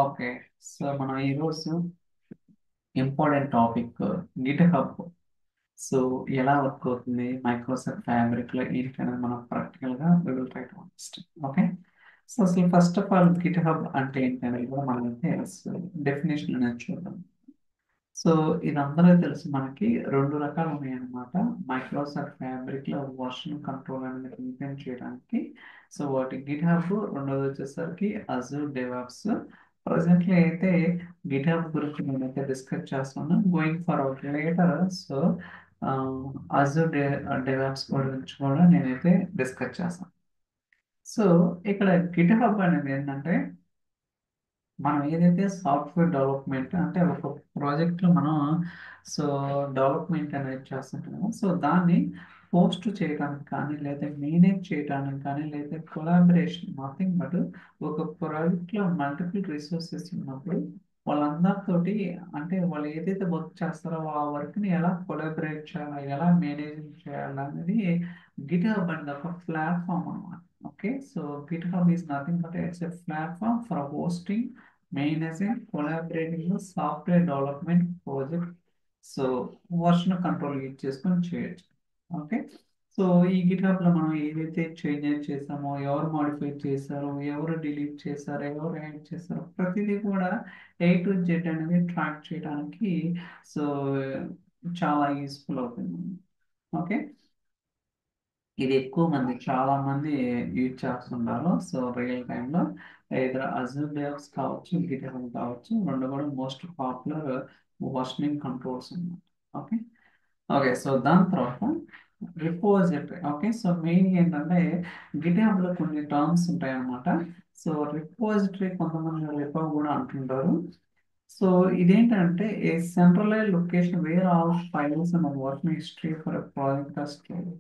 Okay. So మనం ఈరోజు important topic GitHub. So ఎలా వర్క్ అవుతుంది మైక్రోసాఫ్ట్ ఫ్యాబ్రిక్ లో ఏంటి అనేది మనం ప్రాక్టికల్ గా will try to understand. Okay. So అసలు first of all GitHub అంటే ఏంటి అనేది కూడా మనం డెఫినేషన్ అనేది చూద్దాం. సో ఇది అందరికీ తెలుసు, మనకి రెండు రకాలు ఉన్నాయన్నమాట. మైక్రోసాఫ్ట్ ఫ్యాబ్రిక్ లో వర్షన్ కంట్రోల్ అనేది ఇంప్లిమెంట్ చేయడానికి. సో వాటి గిట్ హబ్, రెండోది వచ్చేసరికి అజూర్ డెవాప్స్. ప్రజెంట్లీ అయితే గిట్ హబ్ గురించి నేనైతే డిస్కస్ చేస్తున్నాను. Going forward later so Azure DevOps గురించి కూడా నేనైతే డిస్కస్ చేస్తాను. సో ఇక్కడ గిట్ హబ్ అనేది ఏంటంటే, మనం ఏదైతే సాఫ్ట్వేర్ డెవలప్మెంట్ అంటే ఒక ప్రాజెక్ట్లో మనం సో డెవలప్మెంట్ అనేది చేస్తుంటాము. సో దాన్ని పోస్ట్ చేయడానికి కానీ లేదా మేనేజ్ చేయడానికి కానీ లేదా కొలాబరేషన్ నథింగ్ బట్ ఒక ప్రాజెక్ట్లో మల్టిపుల్ రిసోర్సెస్ ఉన్నప్పుడు వాళ్ళందరితోటి అంటే వాళ్ళు ఏదైతే వర్క్ చేస్తారో ఆ వర్క్ని ఎలా కొలాబరేట్ చేయాలి, ఎలా మేనేజ్ చేయాలి అనేది గిట్ హబ్ అనేది ఒక ప్లాట్ఫామ్ అన్నమాట. Okay. So Git hub is nothing but it's a platform for hosting, managing, collaborating with software development project. So version control use చేసుకొని చేయొచ్చు. ఓకే. సో ఈ గిట్హబ్ లో మనం ఏదైతే చేంజెస్ చేసామో, ఎవరు మాడిఫై చేశారో, ఎవరు డిలీట్ చేశారో, ఎవరు యాడ్ చేశారో ప్రతిదీ కూడా A to Z అనేది ట్రాక్ చేయడానికి సో చాలా యూస్ఫుల్ అవుతుంది. ఓకే. ఇది ఎక్కువ మంది చాలా మంది యూజ్ చేస్తుంటారు. సో రియల్ టైంలో ఇద్దరు అజూర్ డెవ్స్ కావచ్చు, గిటహబ్ కావచ్చు, రెండు కూడా మోస్ట్ పాపులర్ వర్షనింగ్ కంట్రోల్స్ అన్నమాట. ఓకే. ఓకే. సో దాని తర్వాత రిపోజిటరీ. ఓకే. సో మెయిన్ ఏంటంటే గిటహబ్ లో కొన్ని టర్మ్స్ ఉంటాయి అన్నమాట. సో రిపోజిటరీ కొంతమంది రిపో కూడా అంటుంటారు. సో ఇదేంటంటే a centralise location where all files and working history for project store.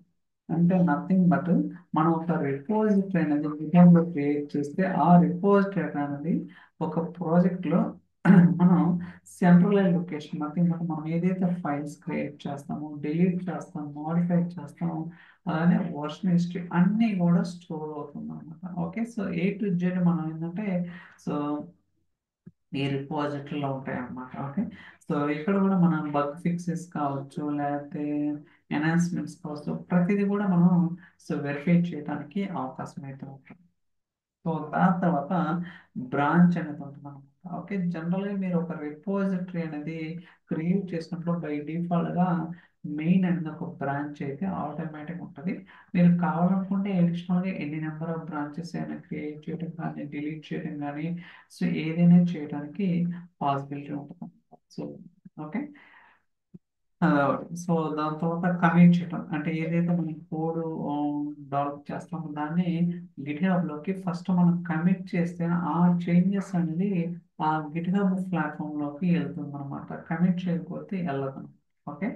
అంటే నథింగ్ బట్ మనం ఒక రిపోజిటరీ అనేది గిటహబ్ లో క్రియేట్ చేస్తే ఆ రిపోజిటరీ అనేది ఒక ప్రాజెక్ట్ లో మనం సెంట్రలైజ్ లొకేషన్ నథింగ్ బట్ మనం ఏదైతే ఫైల్స్ క్రియేట్ చేస్తామో, డిలీట్ చేస్తామో, మాడిఫై చేస్తామో అలానే వర్షన్ హిస్టరీ అన్నీ కూడా స్టోర్ అవుతుంది అనమాట. Okay. So A to Z మనం ఏంటంటే సో ఈ రిపోజిటరీలో ఉంటాయి అన్నమాట. ఓకే. సో ఇక్కడ కూడా మనం బగ్ ఫిక్సెస్ కావచ్చు లేకపోతే ఎన్హాన్స్మెంట్స్ కావచ్చు ప్రతిదీ కూడా మనం సో వెరిఫై చేయడానికి అవకాశం అయితే ఉంటుంది. సో దాని తర్వాత బ్రాంచ్ అనేది ఉంటుంది అనమాట. ఓకే. జనరల్గా మీరు ఒక రిపోజిటరీ అనేది క్రియేట్ చేసినప్పుడు బై డిఫాల్ట్గా మెయిన్ అనేది ఒక బ్రాంచ్ అయితే ఆటోమేటిక్ ఉంటుంది. మీరు కావాలనుకుంటే అడిషనల్గా ఎన్ని నెంబర్ ఆఫ్ బ్రాంచెస్ అయినా క్రియేట్ చేయడం కానీ డిలీట్ చేయడం కానీ సో ఏదైనా చేయడానికి పాసిబిలిటీ ఉంటుంది. So okay. సో దాని తర్వాత కమిట్ చేయడం అంటే ఏదైతే మనం కోడ్ డెవలప్ చేస్తామో దాన్ని గిట్హబ్ లోకి ఫస్ట్ మనం కమిట్ చేస్తే ఆ చేంజెస్ అనేది ఆ గిట్హబ్ ప్లాట్ఫామ్ లోకి వెళ్తుంది అనమాట. కమిట్ చేయకపోతే వెళ్ళదు. ఓకే.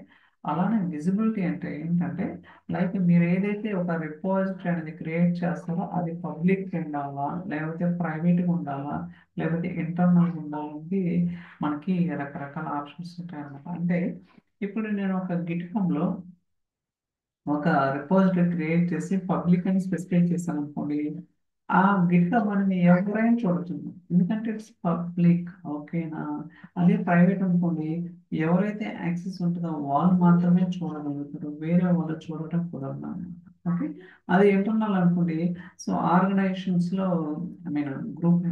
అలానే విజిబిలిటీ అంటే ఏంటంటే లైక్ మీరు ఏదైతే ఒక రిపోజిటరీ అనేది క్రియేట్ చేస్తారో అది పబ్లిక్ ఉండాలా లేకపోతే ప్రైవేట్గా ఉండాలా లేకపోతే ఇంటర్నల్గా ఉండాలంటే మనకి రకరకాల ఆప్షన్స్ ఉంటాయి అన్నమాట. అంటే ఇప్పుడు నేను ఒక గిట్హబ్ లో ఒక రిపోజిటరీ క్రియేట్ చేసి పబ్లిక్ అని స్పెసిఫై చేశాను అనుకోండి, ఆ గిట్హబ్ అనేది ఎవరైనా చూడొచ్చు ఎందుకంటే ఇట్స్ పబ్లిక్. ఓకేనా. అదే ప్రైవేట్ అనుకోండి, ఎవరైతే యాక్సెస్ ఉంటుందో వాళ్ళు మాత్రమే చూడగలుగుతారు, వేరే వాళ్ళు చూడటం కుదరదు. ఓకే. అది ఇంటర్నల్ అనుకోండి, సో ఆర్గనైజేషన్స్ లో ఐ మీన్ గ్రూప్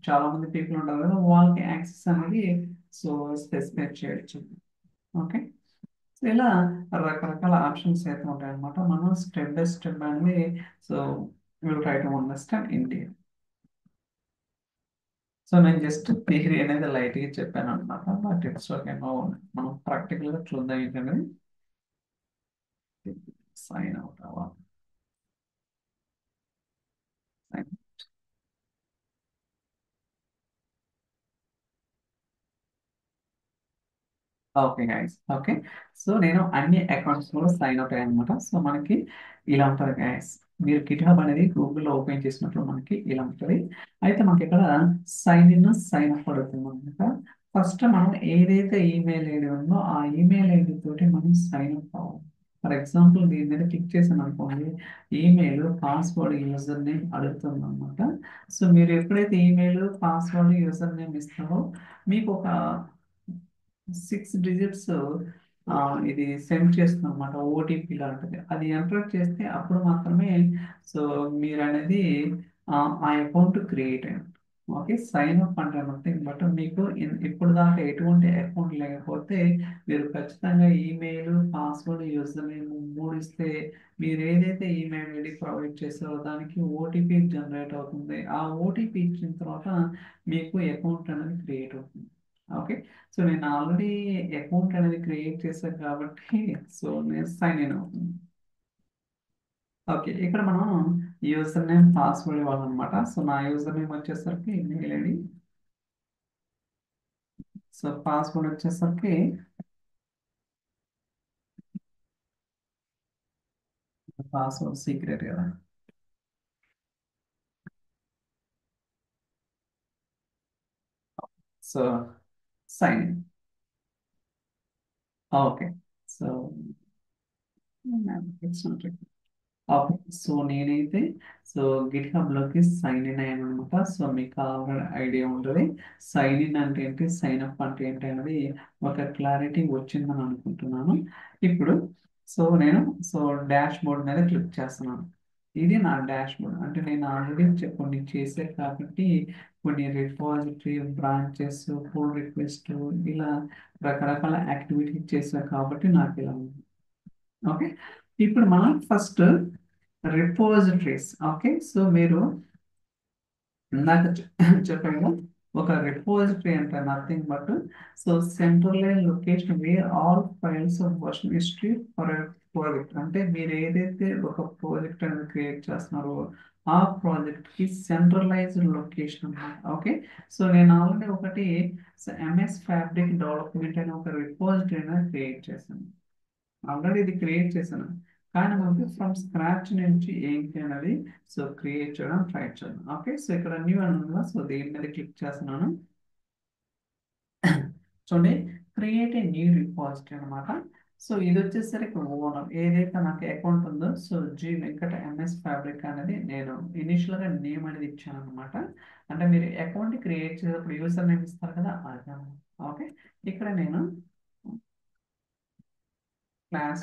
చాలా మంది పీపుల్ ఉంటారు కదా వాళ్ళకి యాక్సెస్ అనేది సో స్పెసిఫై చేయొచ్చు. ఓకే. సో ఇలా రకరకాల ఆప్షన్స్ అయితే ఉంటాయి అన్నమాట. మనం స్టెప్ బై స్టెప్ అనేది so will try to understand India. So నేను జస్ట్ థియరీ అనేది లైట్గా చెప్పాను అనమాట. But it's okay no. మనం ప్రాక్టికల్గా చూద్దాం ఏంటనేది. సైన్ అవుట్ అవ్వాలి. Okay guys. ఓకే. సో నేను అన్ని అకౌంట్స్ కూడా సైన్ అవుట్ అయ్యాయి అనమాట. సో మనకి ఇలా ఉంటుంది గైస్. మీరు గిట్హబ్ అనేది గూగుల్లో ఓపెన్ చేసినప్పుడు మనకి ఇలా ఉంటుంది. అయితే మనకి ఇక్కడ సైన్ ఇన్ సైన్ అప్ అడుగుతుంది అనమాట. ఫస్ట్ మనం ఏదైతే ఈమెయిల్ ఐడి ఉందో ఆ ఈమెయిల్ ఐడి తోటి మనం సైన్ అప్ అవ్వాలి. ఫర్ ఎగ్జాంపుల్ దీని మీద క్లిక్ చేశాను అనుకోండి, ఈమెయిల్ పాస్వర్డ్ యూజర్ నేమ్ అడుగుతుంది అనమాట. సో మీరు ఎప్పుడైతే ఈమెయిల్ పాస్వర్డ్ యూజర్ నేమ్ ఇస్తారో మీకు ఒక 6 డిజిట్స్ ఇది సెండ్ చేస్తుంది అనమాట, ఓటీపీ లాంటిది. అది ఎంటర్ చేస్తే అప్పుడు మాత్రమే సో మీరు అనేది ఆ అకౌంట్ క్రియేట్ అయింది. ఓకే, సైన్ అప్ అంటే నథింగ్ బట్ మీకు ఇప్పుడు దాకా ఎటువంటి అకౌంట్ లేకపోతే మీరు ఖచ్చితంగా ఈమెయిల్ పాస్వర్డ్ యూజర్ నేమ్ మూడు ఇస్తే మీరు ఏదైతే ఈమెయిల్ ఐడి ప్రొవైడ్ చేస్తారో దానికి ఓటీపీ జనరేట్ అవుతుంది. ఆ ఓటీపీ ఇచ్చిన తర్వాత మీకు అకౌంట్ అనేది క్రియేట్ అవుతుంది. ఓకే, సో నేను ఆల్రెడీ అకౌంట్ అనేది క్రియేట్ చేశాను కాబట్టి సో నేను సైన్ ఇన్ అవుతుంది. ఓకే, ఇక్కడ మనం యూజర్ నేమ్ పాస్వర్డ్ ఇవ్వాలన్నమాట. సో నా యూజర్ నేమ్ వచ్చేసరికి మెయిల్ ఐడి, సో పాస్వర్డ్ వచ్చేసరికి పాస్వర్డ్ సీక్రెట్ కదా. So sign in. Okay, so it's not. Okay, so నేనైతే సో గిట్ హబ్ లోకి సైన్ ఇన్ అయ్యాను అనమాట. సో మీకు ఆల్రెడీ ఐడియా ఉంటుంది సైన్ ఇన్ అంటే ఏంటి, సైన్ అప్ అంటే ఏంటి అనేది ఒక క్లారిటీ వచ్చిందని అనుకుంటున్నాను. ఇప్పుడు సో నేను సో డాష్ బోర్డ్ మీద క్లిక్ చేస్తున్నాను. ఇది నా డాష్ బోర్డ్ అంటే నేను ఆల్రెడీ కొన్ని చేసే కాబట్టి కొన్ని రిపాజిటరీ బ్రాంచెస్ పుల్ రిక్వెస్ట్ ఇలా రకరకాల యాక్టివిటీ చేశాను కాబట్టి నాకు ఇలా ఉంది. ఓకే, ఇప్పుడు మనం ఫస్ట్ రిపోజిటరీస్. ఓకే, సో మీరు ఇందాక చెప్పాను కదా, ఒక రిపోజిటరీ అంటే nothing but so centralise location where all files of version history for project. అంటే మీరు ఏదైతే ఒక ప్రాజెక్ట్ అనేది క్రియేట్ చేస్తున్నారో ఆ ప్రాజెక్ట్ కి సెంట్రలైజ్డ్ లొకేషన్ అన్నమాట. ఓకే, సో నేను ఆల్రెడీ ఒకటి ఎంఎస్ ఫ్యాబ్రిక్ డెవలప్మెంట్ అనే ఒక రిపోజిటరీ అనేది క్రియేట్ చేశాను. ఆల్రెడీ ఇది క్రియేట్ చేశాను కానీ మనకి ఫ్రమ్ స్క్రాచ్ నుంచి ఏంటి అనేది సో క్రియేట్ చేయడం ట్రై చేద్దాం. ఓకే, సో ఇక్కడ న్యూ అని ఉంది కదా, సో దీని మీద క్లిక్ చేస్తున్నాను. చూడండి, క్రియేట్ ఏ న్యూ రిపాజిటరీ అనమాట. సో ఇది వచ్చేసరికి ఓనర్ ఏదైతే నాకు అకౌంట్ ఉందో so G Venkata MS fabric అనేది నేను ఇనిషియల్ గా నేమ్ అనేది ఇచ్చాను అనమాట. అంటే మీరు అకౌంట్ క్రియేట్ చేసేటప్పుడు యూజర్ నేమ్ ఇస్తారు కదా అది. ఓకే, ఇక్కడ నేను class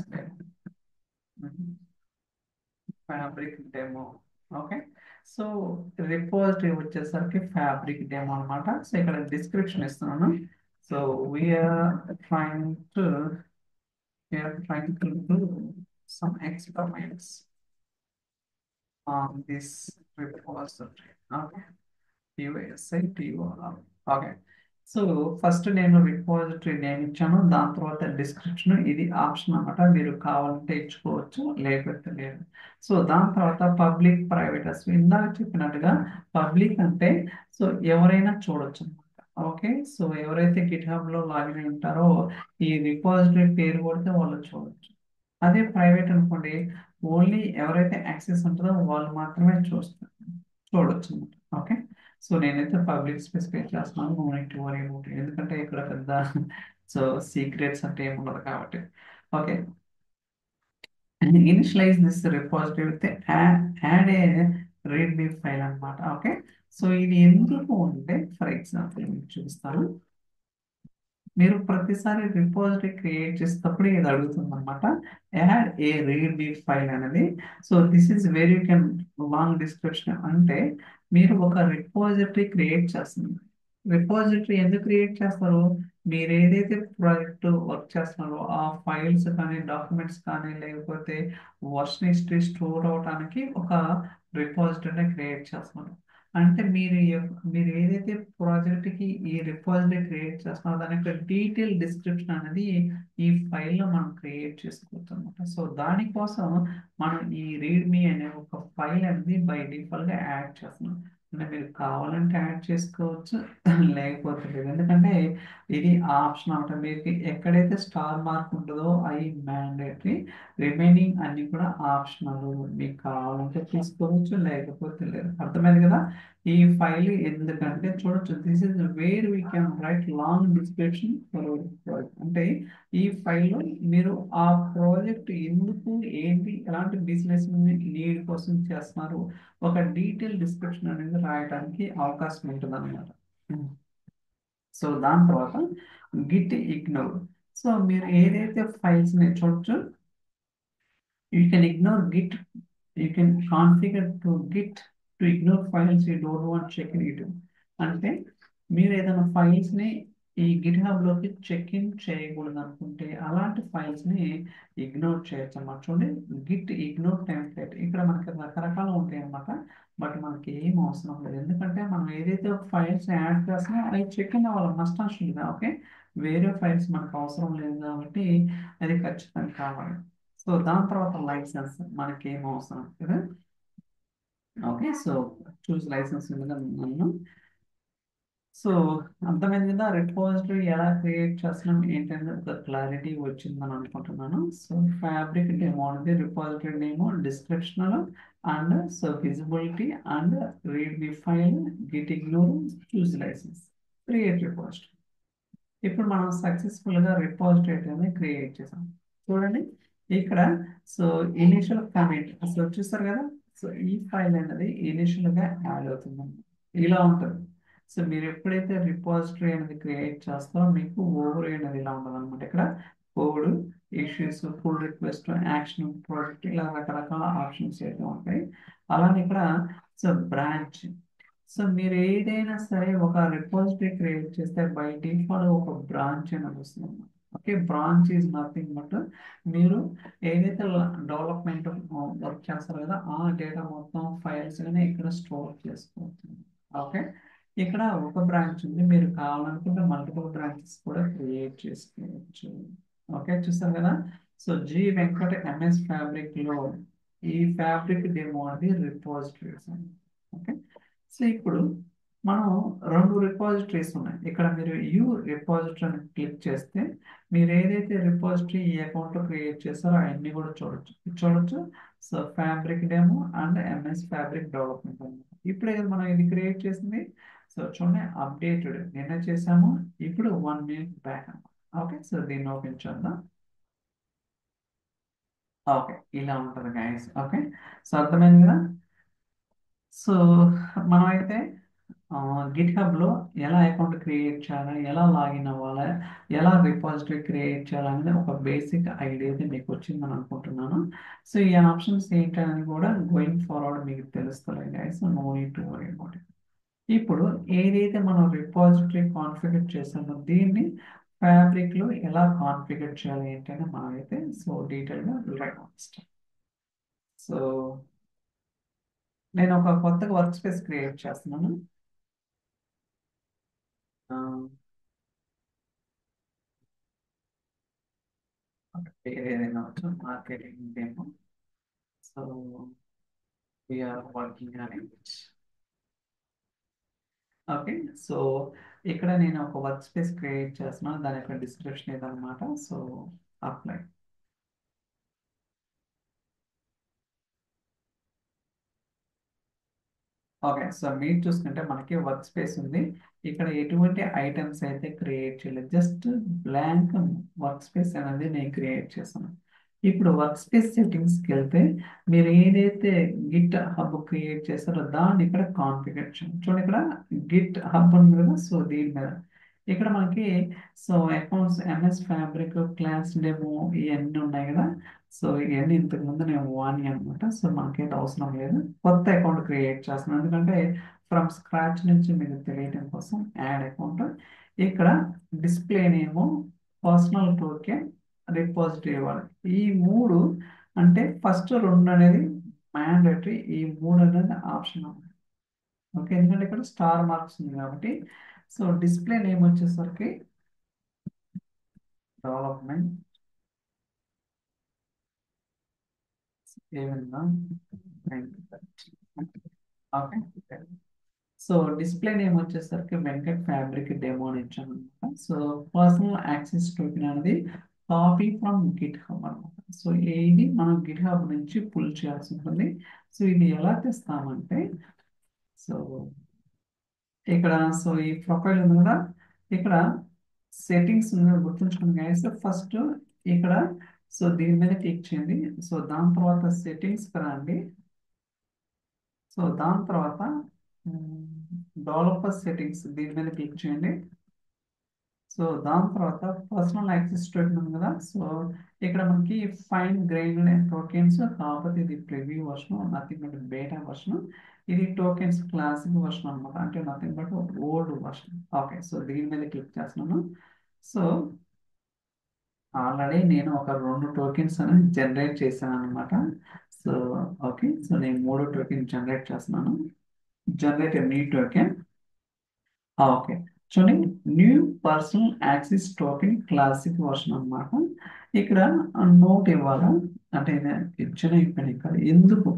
fabric demo. Okay, so repository వచ్చేసరికి ఫ్యాబ్రిక్ డెమో అనమాట. సో ఇక్కడ డిస్క్రిప్షన్ ఇస్తున్నాను. So we're trying to we're trying to do some experiments on this repository. Okay, USI TOR. Okay, so first నేను రిపోజిటరీ నేమ్ ఇచ్చాను, దాని తర్వాత description. ఇది option అన్నమాట, మీరు కావాలంటే ఇచ్చుకోవచ్చు లేకపోతే లేదు. సో దాని తర్వాత పబ్లిక్ ప్రైవేట్ అసలు ఇందాక చెప్పినట్టుగా పబ్లిక్ అంటే సో ఎవరైనా చూడొచ్చు అనమాట. ఓకే, సో ఎవరైతే గిట్ హబ్ లో లాగిన్ అయి ఉంటారో ఈ రిపోజిటరీ పేరు కొడితే వాళ్ళు చూడొచ్చు. అదే ప్రైవేట్ అనుకోండి, ఓన్లీ ఎవరైతే యాక్సెస్ ఉంటుందో వాళ్ళు మాత్రమే చూడొచ్చు అనమాట. ఓకే, సో నేనైతే పబ్లిక్ స్పెసిఫై చేస్తున్నాను, no need to worry about it. ఎందుకంటే ఇక్కడ పెద్ద సో సీక్రెట్స్ అంటే ఏమి ఉండదు కాబట్టి. Okay, initialise this repository with add a readme file అన్నమాట. ఓకే, సో ఇది ఎందుకు అంటే ఫర్ ఎగ్జాంపుల్ మీకు చూపిస్తాను. మీరు ప్రతిసారి రిపోజిటరీ క్రియేట్ చేసేటప్పుడు ఇది అడుగుతుంది అనమాట, add a readme file అనేది. So this is very you can long description. అంటే మీరు ఒక రిపోజిటరీ క్రియేట్ చేస్తున్నారు. రిపోజిటరీ ఎందుకు క్రియేట్ చేస్తారు, మీరు ఏదైతే ప్రాజెక్ట్ వర్క్ చేస్తున్నారో ఆ ఫైల్స్ కానీ డాక్యుమెంట్స్ కానీ లేకపోతే వర్షన్ హిస్టరీ స్టోర్ అవడానికి ఒక రిపోజిటరీ క్రియేట్ చేస్తున్నారు. అంటే మీరు ఏదైతే ప్రాజెక్ట్ కి ఈ రిపోజిటరీ క్రియేట్ చేస్తున్నారో దాని యొక్క డీటెయిల్ డిస్క్రిప్షన్ అనేది ఈ ఫైల్లో మనం క్రియేట్ చేసుకోవచ్చు అనమాట. సో దానికోసం మనం ఈ రీడ్ మీ అనే ఒక ఫైల్ అనేది బై డిఫాల్ట్ గా యాడ్ చేస్తున్నాం. అంటే మీరు కావాలంటే యాడ్ చేసుకోవచ్చు లేకపోతే లేదు. ఎందుకంటే ఇది ఆప్షన్ అనమాట. మీకు ఎక్కడైతే స్టార్ మార్క్ ఉంటుందో అవి మ్యాండేటరీ, రిమైనింగ్ అన్ని కూడా ఆప్షనల్. మీకు కావాలంటే తీసుకోవచ్చు లేకపోతే లేదు. అర్థమైంది కదా. ఈ ఫైల్ ఎందుకంటే చూడొచ్చు, this is where we can write long description for our project. అంటే ఈ ఫైల్లో మీరు ఆ ప్రాజెక్ట్ ఎందుకు, ఏంటి, ఎలాంటి బిజినెస్ నీడ్ కోసం చేస్తున్నారు, ఒక డీటెయిల్ డిస్క్రిప్షన్ అనేది రాయడానికి అవకాశం ఉంటుంది అనమాట. సో దాని తర్వాత గిట్ ఇగ్నోర్. సో మీరు ఏదైతే ఫైల్స్ని చూడొచ్చు, you can ignore git, you can configure to git to ignore files you don't want check in it. అంటే మీరు ఏదైనా ఫైల్స్ ని ఈ గిట్ హబ్ లోకి చెక్ ఇన్ చేయకూడదు అనుకుంటే అలాంటి ఫైల్స్ ని ఇగ్నోర్ చేయొచ్చు అన్నమాట. చూడండి, గిట్ ఇగ్నోర్ టెంప్లెట్ ఇక్కడ మనకి రకరకాలు ఉంటాయి అన్నమాట. బట్ మనకి ఏం అవసరం లేదు, ఎందుకంటే మనం ఏదైతే ఫైల్స్ యాడ్ చేస్తున్నామో అవి చెక్ ఇన్ అవ్వాలి, మస్ట్ అండ్ షుడ్ గా. ఓకే, వేరే ఫైల్స్ మనకు అవసరం లేదు కాబట్టి అది ఖచ్చితంగా కావాలి. సో దాని తర్వాత లైసెన్స్ మనకి ఏం అవసరం కదా. ఓకే, సో చూస్ లైసెన్స్ ఉంది కదా నన్ను. సో అర్థమైంది కదా, రిపోజిటరీ ఎలా క్రియేట్ చేస్తున్నాం ఏంటంటే ఒక క్లారిటీ వచ్చిందని అనుకుంటున్నాను. సో ఫ్యాబ్రిక్ డెమో అనేది repository name, description and so visibility and read the file, git ignore, choose licence, create repository. ఇప్పుడు మనం సక్సెస్ఫుల్ గా రిపోజిటరీ అనేది క్రియేట్ చేసాం. చూడండి ఇక్కడ, సో ఇనిషియల్ కమిట్, సో చూస్తారు కదా, సో ఈ ఫైల్ అనేది ఇనిషియల్ గా యాడ్ అవుతుంది, ఇలా ఉంటుంది. సో మీరు ఎప్పుడైతే రిపోజిటరీ అనేది క్రియేట్ చేస్తారో మీకు ఓవర్ అనేది ఇలా ఉంటుంది అనమాట. ఇక్కడ code, issues, pull request, action, project, ఇలా రకరకాల ఆప్షన్స్ అయితే ఉంటాయి. అలానే ఇక్కడ సో బ్రాంచ్. సో మీరు ఏదైనా సరే ఒక రిపోజిటరీ క్రియేట్ చేస్తే బై డిఫాల్ట్ ఒక బ్రాంచ్ అనేది వస్తుంది. Okay, branch is nothing but మీరు ఏదైతే డెవలప్మెంట్ వర్క్ చేస్తారు కదా ఆ డేటా మొత్తం ఫైల్స్ కానీ ఇక్కడ స్టోర్ చేసుకోవచ్చు. ఓకే, ఇక్కడ ఒక బ్రాంచ్ ఉంది, మీరు కావాలనుకుంటే మల్టిపుల్ బ్రాంచెస్ కూడా క్రియేట్ చేసుకోవచ్చు. ఓకే, చూస్తారు కదా. So G Venkata MS fabric లో ఈ ఫ్యాబ్రిక్ డెమో అనేది రిపోజిటరీస్. ఓకే, సో ఇప్పుడు మనం రెండు రిపాజిటరీస్ ఉన్నాయి. ఇక్కడ మీరు యూ రిపాజిటరీ అని క్లిక్ చేస్తే మీరు ఏదైతే రిపాజిటరీ ఈ అకౌంట్ లో క్రియేట్ చేస్తారో అవన్నీ కూడా చూడొచ్చు. So fabric demo and MS fabric development అన్నమాట. ఇప్పుడే కదా మనం ఇది క్రియేట్ చేసింది. సో చూడండి, అప్డేటెడ్ నిన్న చేసాము, ఇప్పుడు 1 minute బ్యాక్ అన్నమాట. ఓకే, సో దీన్ని ఓపెన్ చేద్దాం. ఓకే, ఇలా ఉంటుంది గైస్. ఓకే, సో అర్థమైంది కదా. సో మనమైతే గిట్ హబ్లో ఎలా అకౌంట్ క్రియేట్ చేయాలి, ఎలా లాగిన్ అవ్వాలి, ఎలా రిపాజిటరీ క్రియేట్ చేయాలనేది ఒక బేసిక్ ఐడియా అయితే మీకు వచ్చిందని అనుకుంటున్నాను. సో ఈ ఆప్షన్స్ ఏంటనేది కూడా గోయింగ్ ఫార్వర్డ్ మీకు తెలుస్తుంది guys, no need to worry about it. ఇప్పుడు ఏదైతే మనం రిపాజిటరీ కాన్ఫిగర్ చేసామో దీన్ని ఫ్యాబ్రిక్లో ఎలా కాన్ఫిగర్ చేయాలి ఏంటనే మనం అయితే సో డీటెయిల్గా రైట్. సో నేను ఒక కొత్తగా వర్క్ స్పేస్ క్రియేట్ చేస్తున్నాను. ఆ, పేరు ఏదైనా వచ్చు, మార్కెటింగ్ ఏమో. So we're working on it. Okay, so ఇక్కడ నేను ఒక వర్క్ స్పేస్ క్రియేట్ చేస్తున్నాను, దాని యొక్క డిస్క్రిప్షన్ ఇదన్నమాట. So apply. ఓకే, సో మీరు చూసుకుంటే మనకి వర్క్ స్పేస్ ఉంది. ఇక్కడ ఎటువంటి ఐటమ్స్ అయితే క్రియేట్ చేయలేదు, జస్ట్ బ్లాంక్ వర్క్ స్పేస్ అనేది నేను క్రియేట్ చేశాను. ఇప్పుడు వర్క్ స్పేస్ సెట్టింగ్స్కి వెళ్తే మీరు ఏదైతే గిట్ హబ్ క్రియేట్ చేస్తారో దాన్ని ఇక్కడ కాన్ఫిగర్ చేయండి. చూడండి, ఇక్కడ గిట్ హబ్ ఉంది కదా, సో దీని మీద ఇక్కడ మనకి so accounts, MS fabric, class demo, ఇవన్నీ ఉన్నాయి కదా. సో ఇవన్నీ ఇంతకు ముందు నేను వాణి అనమాట. సో మనకైతే అవసరం లేదు, కొత్త అకౌంట్ క్రియేట్ చేస్తున్నాను, ఎందుకంటే ఫ్రమ్ స్క్రాచ్ నుంచి మీకు తెలియడం కోసం యాడ్ అకౌంట్. ఇక్కడ డిస్ప్లే నేము, పర్సనల్ టోకెన్, రిపాజిటరీ ఇవ్వాలి. ఈ మూడు అంటే ఫస్ట్ రెండు అనేది మ్యాండేటరీ, ఈ మూడు అనేది ఆప్షన్. ఓకే, ఎందుకంటే ఇక్కడ స్టార్ మార్క్స్ ఉంది కాబట్టి. సో డిస్ప్లే నేమ్ వచ్చేసరికి డెవలప్మెంట్ ఏమన్నా. ఓకే, సో డిస్ప్లే నేమ్ వచ్చేసరికి వెంకట్ ఫ్యాబ్రిక్ డెమో అని ఇచ్చాను అనమాట. సో పర్సనల్ యాక్సెస్ టోకెన్ అనేది కాపీ ఫ్రమ్ గిట్ హబ్ అనమాట. సో ఇది మనం గిట్ హబ్ నుంచి పుల్ చేయాల్సి ఉంటుంది. సో ఇది ఎలా తెస్తామంటే, సో ఇక్కడ సో ఈ ప్రొఫైల్ ఉంది కదా, ఇక్కడ సెట్టింగ్స్ గుర్తుంచుకోండి గైస్. ఫస్ట్ ఇక్కడ సో దీని మీద క్లిక్ చేయండి. సో దాని తర్వాత సెట్టింగ్స్ రండి. సో దాని తర్వాత డెవలపర్ సెట్టింగ్స్ దీని మీద క్లిక్ చేయండి. సో దాని తర్వాత పర్సనల్ యాక్సెస్ టోకెన్ ఉంది కదా, సో ఇక్కడ మనకి ఫైన్ గ్రెయిన్డ్ అండ్ టోకెన్స్, కాకపోతే ఇది preview version, nothing but beta version. ఇది టోకెన్స్ క్లాసిక్ వర్షన్ అనమాట, అంటే nothing but old version. Okay, so దీని మీద క్లిక్ చేస్తున్నాను. సో ఆల్రెడీ నేను ఒక 2 టోకెన్స్ అనేది జనరేట్ చేశాను అనమాట. సో ఓకే, సో నేను 3 టోకెన్ జనరేట్ చేస్తున్నాను. Generate new token. ఓకే, చూడండి, new personal access token classic version అన్నమాట. ఇక్కడ నోట్ ఇవ్వాలా అంటే ఇచ్చిన అయిపోయిన ఇక్కడ ఎందుకు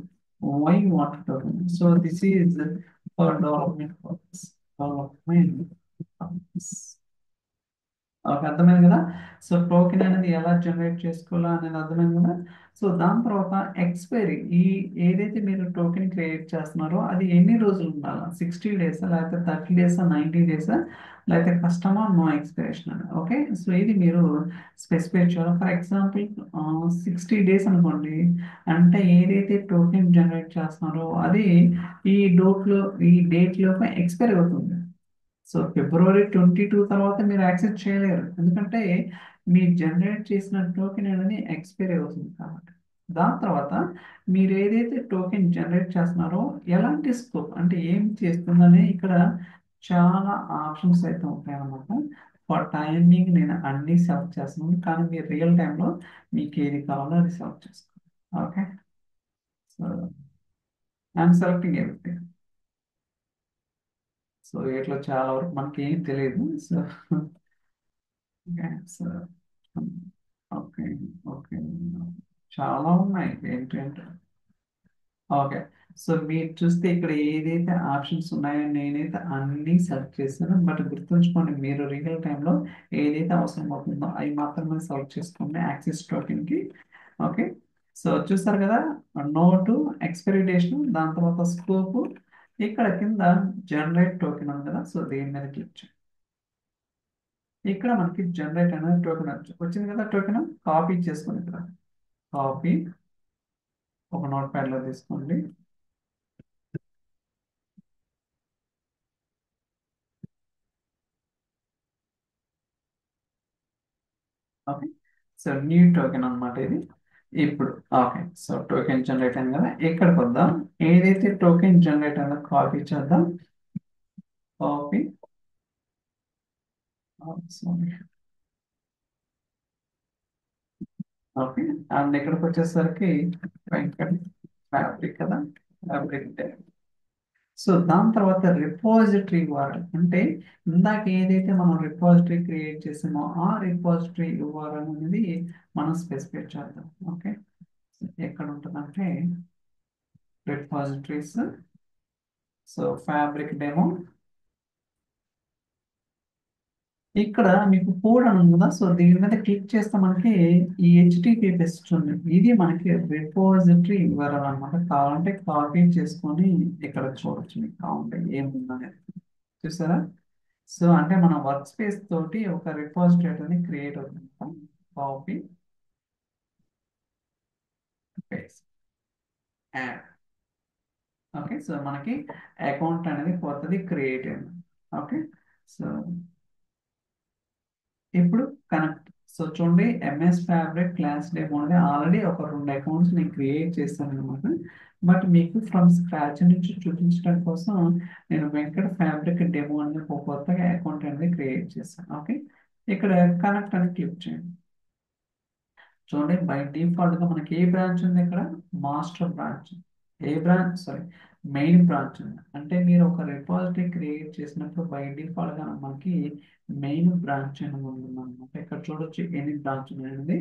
why what token. So this is for development purpose. Development purpose. Okay, అర్థమైంది కదా. సో టోకెన్ అనేది ఎలా జనరేట్ చేసుకోవాలా అనేది అర్థమైంది కదా. సో దాని తర్వాత ఎక్స్పైరీ, ఈ ఏదైతే మీరు టోకెన్ క్రియేట్ చేస్తున్నారో అది ఎన్ని రోజులు ఉండాలా, 60 డేస్ లేకపోతే 30 డేస్, 90 డేస్, లేకపోతే కస్టమర్ నో ఎక్స్పైరేషన్ అని. ఓకే, సో ఇది మీరు స్పెసిఫై చేయాలి. ఫర్ ఎగ్జాంపుల్ 60 డేస్ అనుకోండి, అంటే ఏదైతే టోకెన్ జనరేట్ చేస్తున్నారో అది ఈ డోట్లో ఈ డేట్ లోపు ఎక్స్పైర్ అవుతుంది. సో February 22 తర్వాత మీరు యాక్సెస్ చేయలేరు, ఎందుకంటే మీరు జనరేట్ చేసిన టోకెన్ అనేది ఎక్స్పైర్ అవుతుంది కాబట్టి. దాని తర్వాత మీరు ఏదైతే టోకెన్ జనరేట్ చేస్తున్నారో ఎలాంటి స్కోప్ అంటే ఏం చేస్తుందని ఇక్కడ చాలా ఆప్షన్స్ అయితే ఉంటాయి అన్నమాట. ఫర్ టైమింగ్ నేను అన్ని సెలెక్ట్ చేస్తున్నాను, కానీ మీరు రియల్ టైంలో మీకు ఏది కావాలో అది సెలెక్ట్ చేసుకోండి. Okay, so I'm selecting everything. So ఇట్లా చాలా వరకు మనకి ఏం తెలియదు. So okay, so okay, okay, చాలా ఉన్నాయి ఏంటంటే. ఓకే, సో మీరు చూస్తే ఇక్కడ ఏదైతే ఆప్షన్స్ ఉన్నాయో నేనైతే అన్ని సెలెక్ట్ చేశాను. బట్ గుర్తుంచుకోండి, మీరు రియల్ టైంలో ఏదైతే అవసరం అవుతుందో అవి మాత్రమే సెలెక్ట్ చేసుకోండి యాక్సెస్ టోకెన్కి. ఓకే, సో చూస్తారు కదా, నోటు, ఎక్స్పైరీ డేషన్, దాని తర్వాత స్కోప్, ఇక్కడ కింద జనరేట్ టోకెన్ ఉంది కదా, సో దీని మీద క్లిక్ చేయండి. ఇక్కడ మనకి జనరేట్ అనేది టోకెన్ వచ్చింది కదా. టోకెన్ కాపీ చేసుకుని ఇక్కడ కాపీ ఒక నోట్ ప్యాడ్ లో తీసుకోండి. ఓకే, సో న్యూ టోకెన్ అన్నమాట ఇది. ఇప్పుడు ఓకే, సో టోకెన్ జనరేట్ అయింది కదా, ఇక్కడికి వద్దాం. ఏదైతే టోకెన్ జనరేట్ అయిందో కాపీ చేద్దాం. Copy, sorry, okay. అండ్ ఇక్కడికి వచ్చేసరికి వెంకట్ ఫ్యాబ్రిక్ కదా, ఫ్యాబ్రిక్. సో దాని తర్వాత రిపాజిటరీ URL అంటే ఇందాక ఏదైతే మనం రిపాజిటరీ క్రియేట్ చేసామో ఆ రిపాజిటరీ URL అనేది మనం స్పెసిఫై చేద్దాం. ఓకే, ఎక్కడ ఉంటుందంటే రిపాజిటరీస్, సో ఫ్యాబ్రిక్ డెమో. ఇక్కడ మీకు కోడ్ అని ఉంది కదా, సో దీని మీద క్లిక్ చేస్తే మనకి ఈ HTTPS ఉంది. ఇది మనకి రిపాజిటరీ URL అనమాట. కావాలంటే కాపీ చేసుకొని ఇక్కడ చూడొచ్చు, మీకు కావాలంటే ఏముందనేది. చూసారా. సో అంటే మన వర్క్ స్పేస్ తోటి ఒక రిపాజిటరీ అనేది క్రియేట్ అవుతుంది. Copy, paste, add. Okay, so మనకి అకౌంట్ అనేది కొత్తది క్రియేట్ అయింది. ఓకే, సో ఇప్పుడు కనెక్ట్. సో చూడండి, MS ఫ్యాబ్రిక్ క్లాస్ డెమో అనేది ఆల్రెడీ ఒక 2 అకౌంట్స్ నేను క్రియేట్ చేస్తాను అనమాట. బట్ మీకు ఫ్రమ్ స్క్రాచ్ నుంచి చూపించడం కోసం నేను వెంకట ఫ్యాబ్రిక్ డెమో అనేది ఒక కొత్తగా అకౌంట్ అనేది క్రియేట్ చేస్తాను. ఓకే, ఇక్కడ కనెక్ట్ అని క్లిక్ చేయండి. చూడండి, బై డిఫాల్ట్ గా మనకి ఏ బ్రాంచ్ ఉంది ఇక్కడ, మాస్టర్ బ్రాంచ్. ఏ బ్రాంచ్, సారీ, మెయిన్ బ్రాంచ్ ఉంది. అంటే మీరు ఒక రిపాజిటరీ క్రియేట్ చేసినప్పుడు బై డిఫాల్ట్ గా మనకి మెయిన్ బ్రాంచ్ అని ఉంది అనమాట. ఇక్కడ చూడొచ్చు ఎన్ని బ్రాంచ్ అనేది.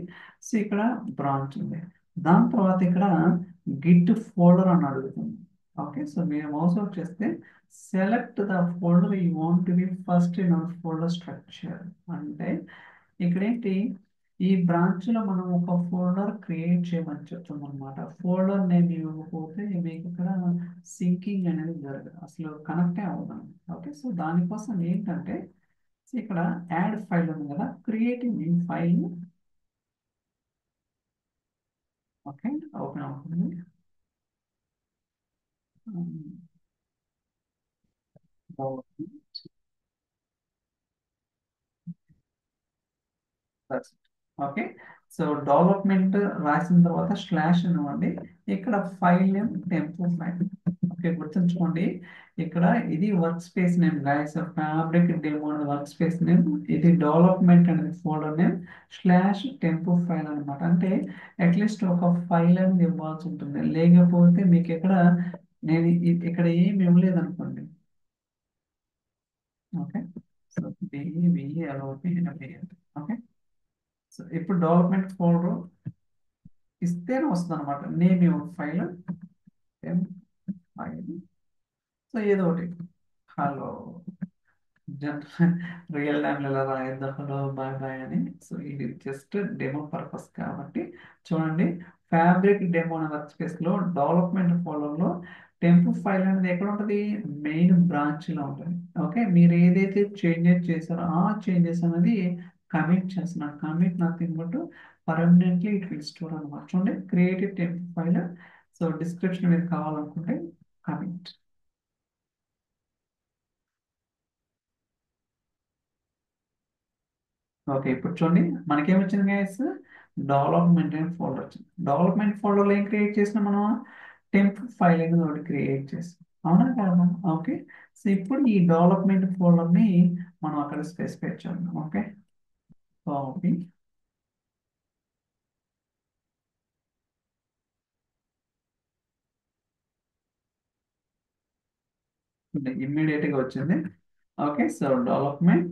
సో ఇక్కడ బ్రాంచ్ ఉంది. దాని తర్వాత ఇక్కడ గిట్ ఫోల్డర్ అని అడుగుతుంది. ఓకే, సో మీరు మౌస్ అవుట్ చేస్తే select the folder you want to be first in our folder structure అంటే ఇక్కడ ఏంటి, ఈ బ్రాంచ్ లో మనం ఒక ఫోల్డర్ క్రియేట్ చేయమని చెప్తాం అనమాట. ఫోల్డర్ నేమ్ ఇవ్వకపోతే మీకు ఇక్కడ సింకింగ్ అనేది జరగదు, అసలు కనెక్టే అవ్వదు. ఓకే, సో దానికోసం ఏంటంటే సో ఇక్కడ యాడ్ ఫైల్ ఉంది కదా, creative new file. Okay, open అవుతుంది. ఓకే, సో డెవలప్మెంట్ రాసిన తర్వాత స్లాష్ ఇవ్వండి. ఇక్కడ file name tempo file. Okay, గుర్తుంచుకోండి, ఇక్కడ ఇది work space name guys, fabric demo అనే వర్క్ స్పేస్ నేమ్, ఇది డెవలప్మెంట్ అనేది folder name, slash tempo file అనమాట. అంటే అట్లీస్ట్ ఒక ఫైల్ అనేది ఇవ్వాల్సి ఉంటుంది, లేకపోతే మీకు ఇక్కడ నేను ఇక్కడ ఏమి ఇవ్వలేదు అనుకోండి. Okay, so BEVLOP. Okay, so ఇప్పుడు డెవలప్మెంట్ ఫోల్డర్ ఇస్తేనే వస్తుంది అనమాట. Name your file file, so ఏదో ఒకటి హలో రియల్ టైంలో ఎలా రాయొద్దు హలో బాయ్ బాయ్ అని. సో ఇది జస్ట్ డెమో పర్పస్ కాబట్టి చూడండి, ఫ్యాబ్రిక్ డెమో అనే వర్క్ స్పేస్ లో డెవలప్మెంట్ ఫోల్డర్ లో టెంప్ ఫైల్ అనేది ఎక్కడ ఉంటుంది, మెయిన్ బ్రాంచ్ లో ఉంటుంది. ఓకే, మీరు ఏదైతే చేంజెస్ చేశారో ఆ చేంజెస్ అనేది కమిట్ చేస్తున్నారు. Commit nothing but permanently it will store అనమాట. చూడండి, creative temp file. So description మీరు కావాలనుకుంటే కమిట్. ఓకే, ఇప్పుడు చూడండి మనకేమొచ్చింది గైస్, డెవలప్మెంట్ అండ్ ఫోల్డర్ వచ్చింది. డెవలప్మెంట్ ఫోల్డర్లో ఏం క్రియేట్ చేసినాం మనం, టెంప్ ఫైల్ అనేది ఒకటి క్రియేట్ చేసాం, అవునా కాదా. ఓకే, సో ఇప్పుడు ఈ డెవలప్మెంట్ ఫోల్డర్ని మనం అక్కడ స్పెసిఫై చేద్దాం. ఓకే, కాపీ, ఇమ్మీడియట్ గా వచ్చింది. Okay, so development,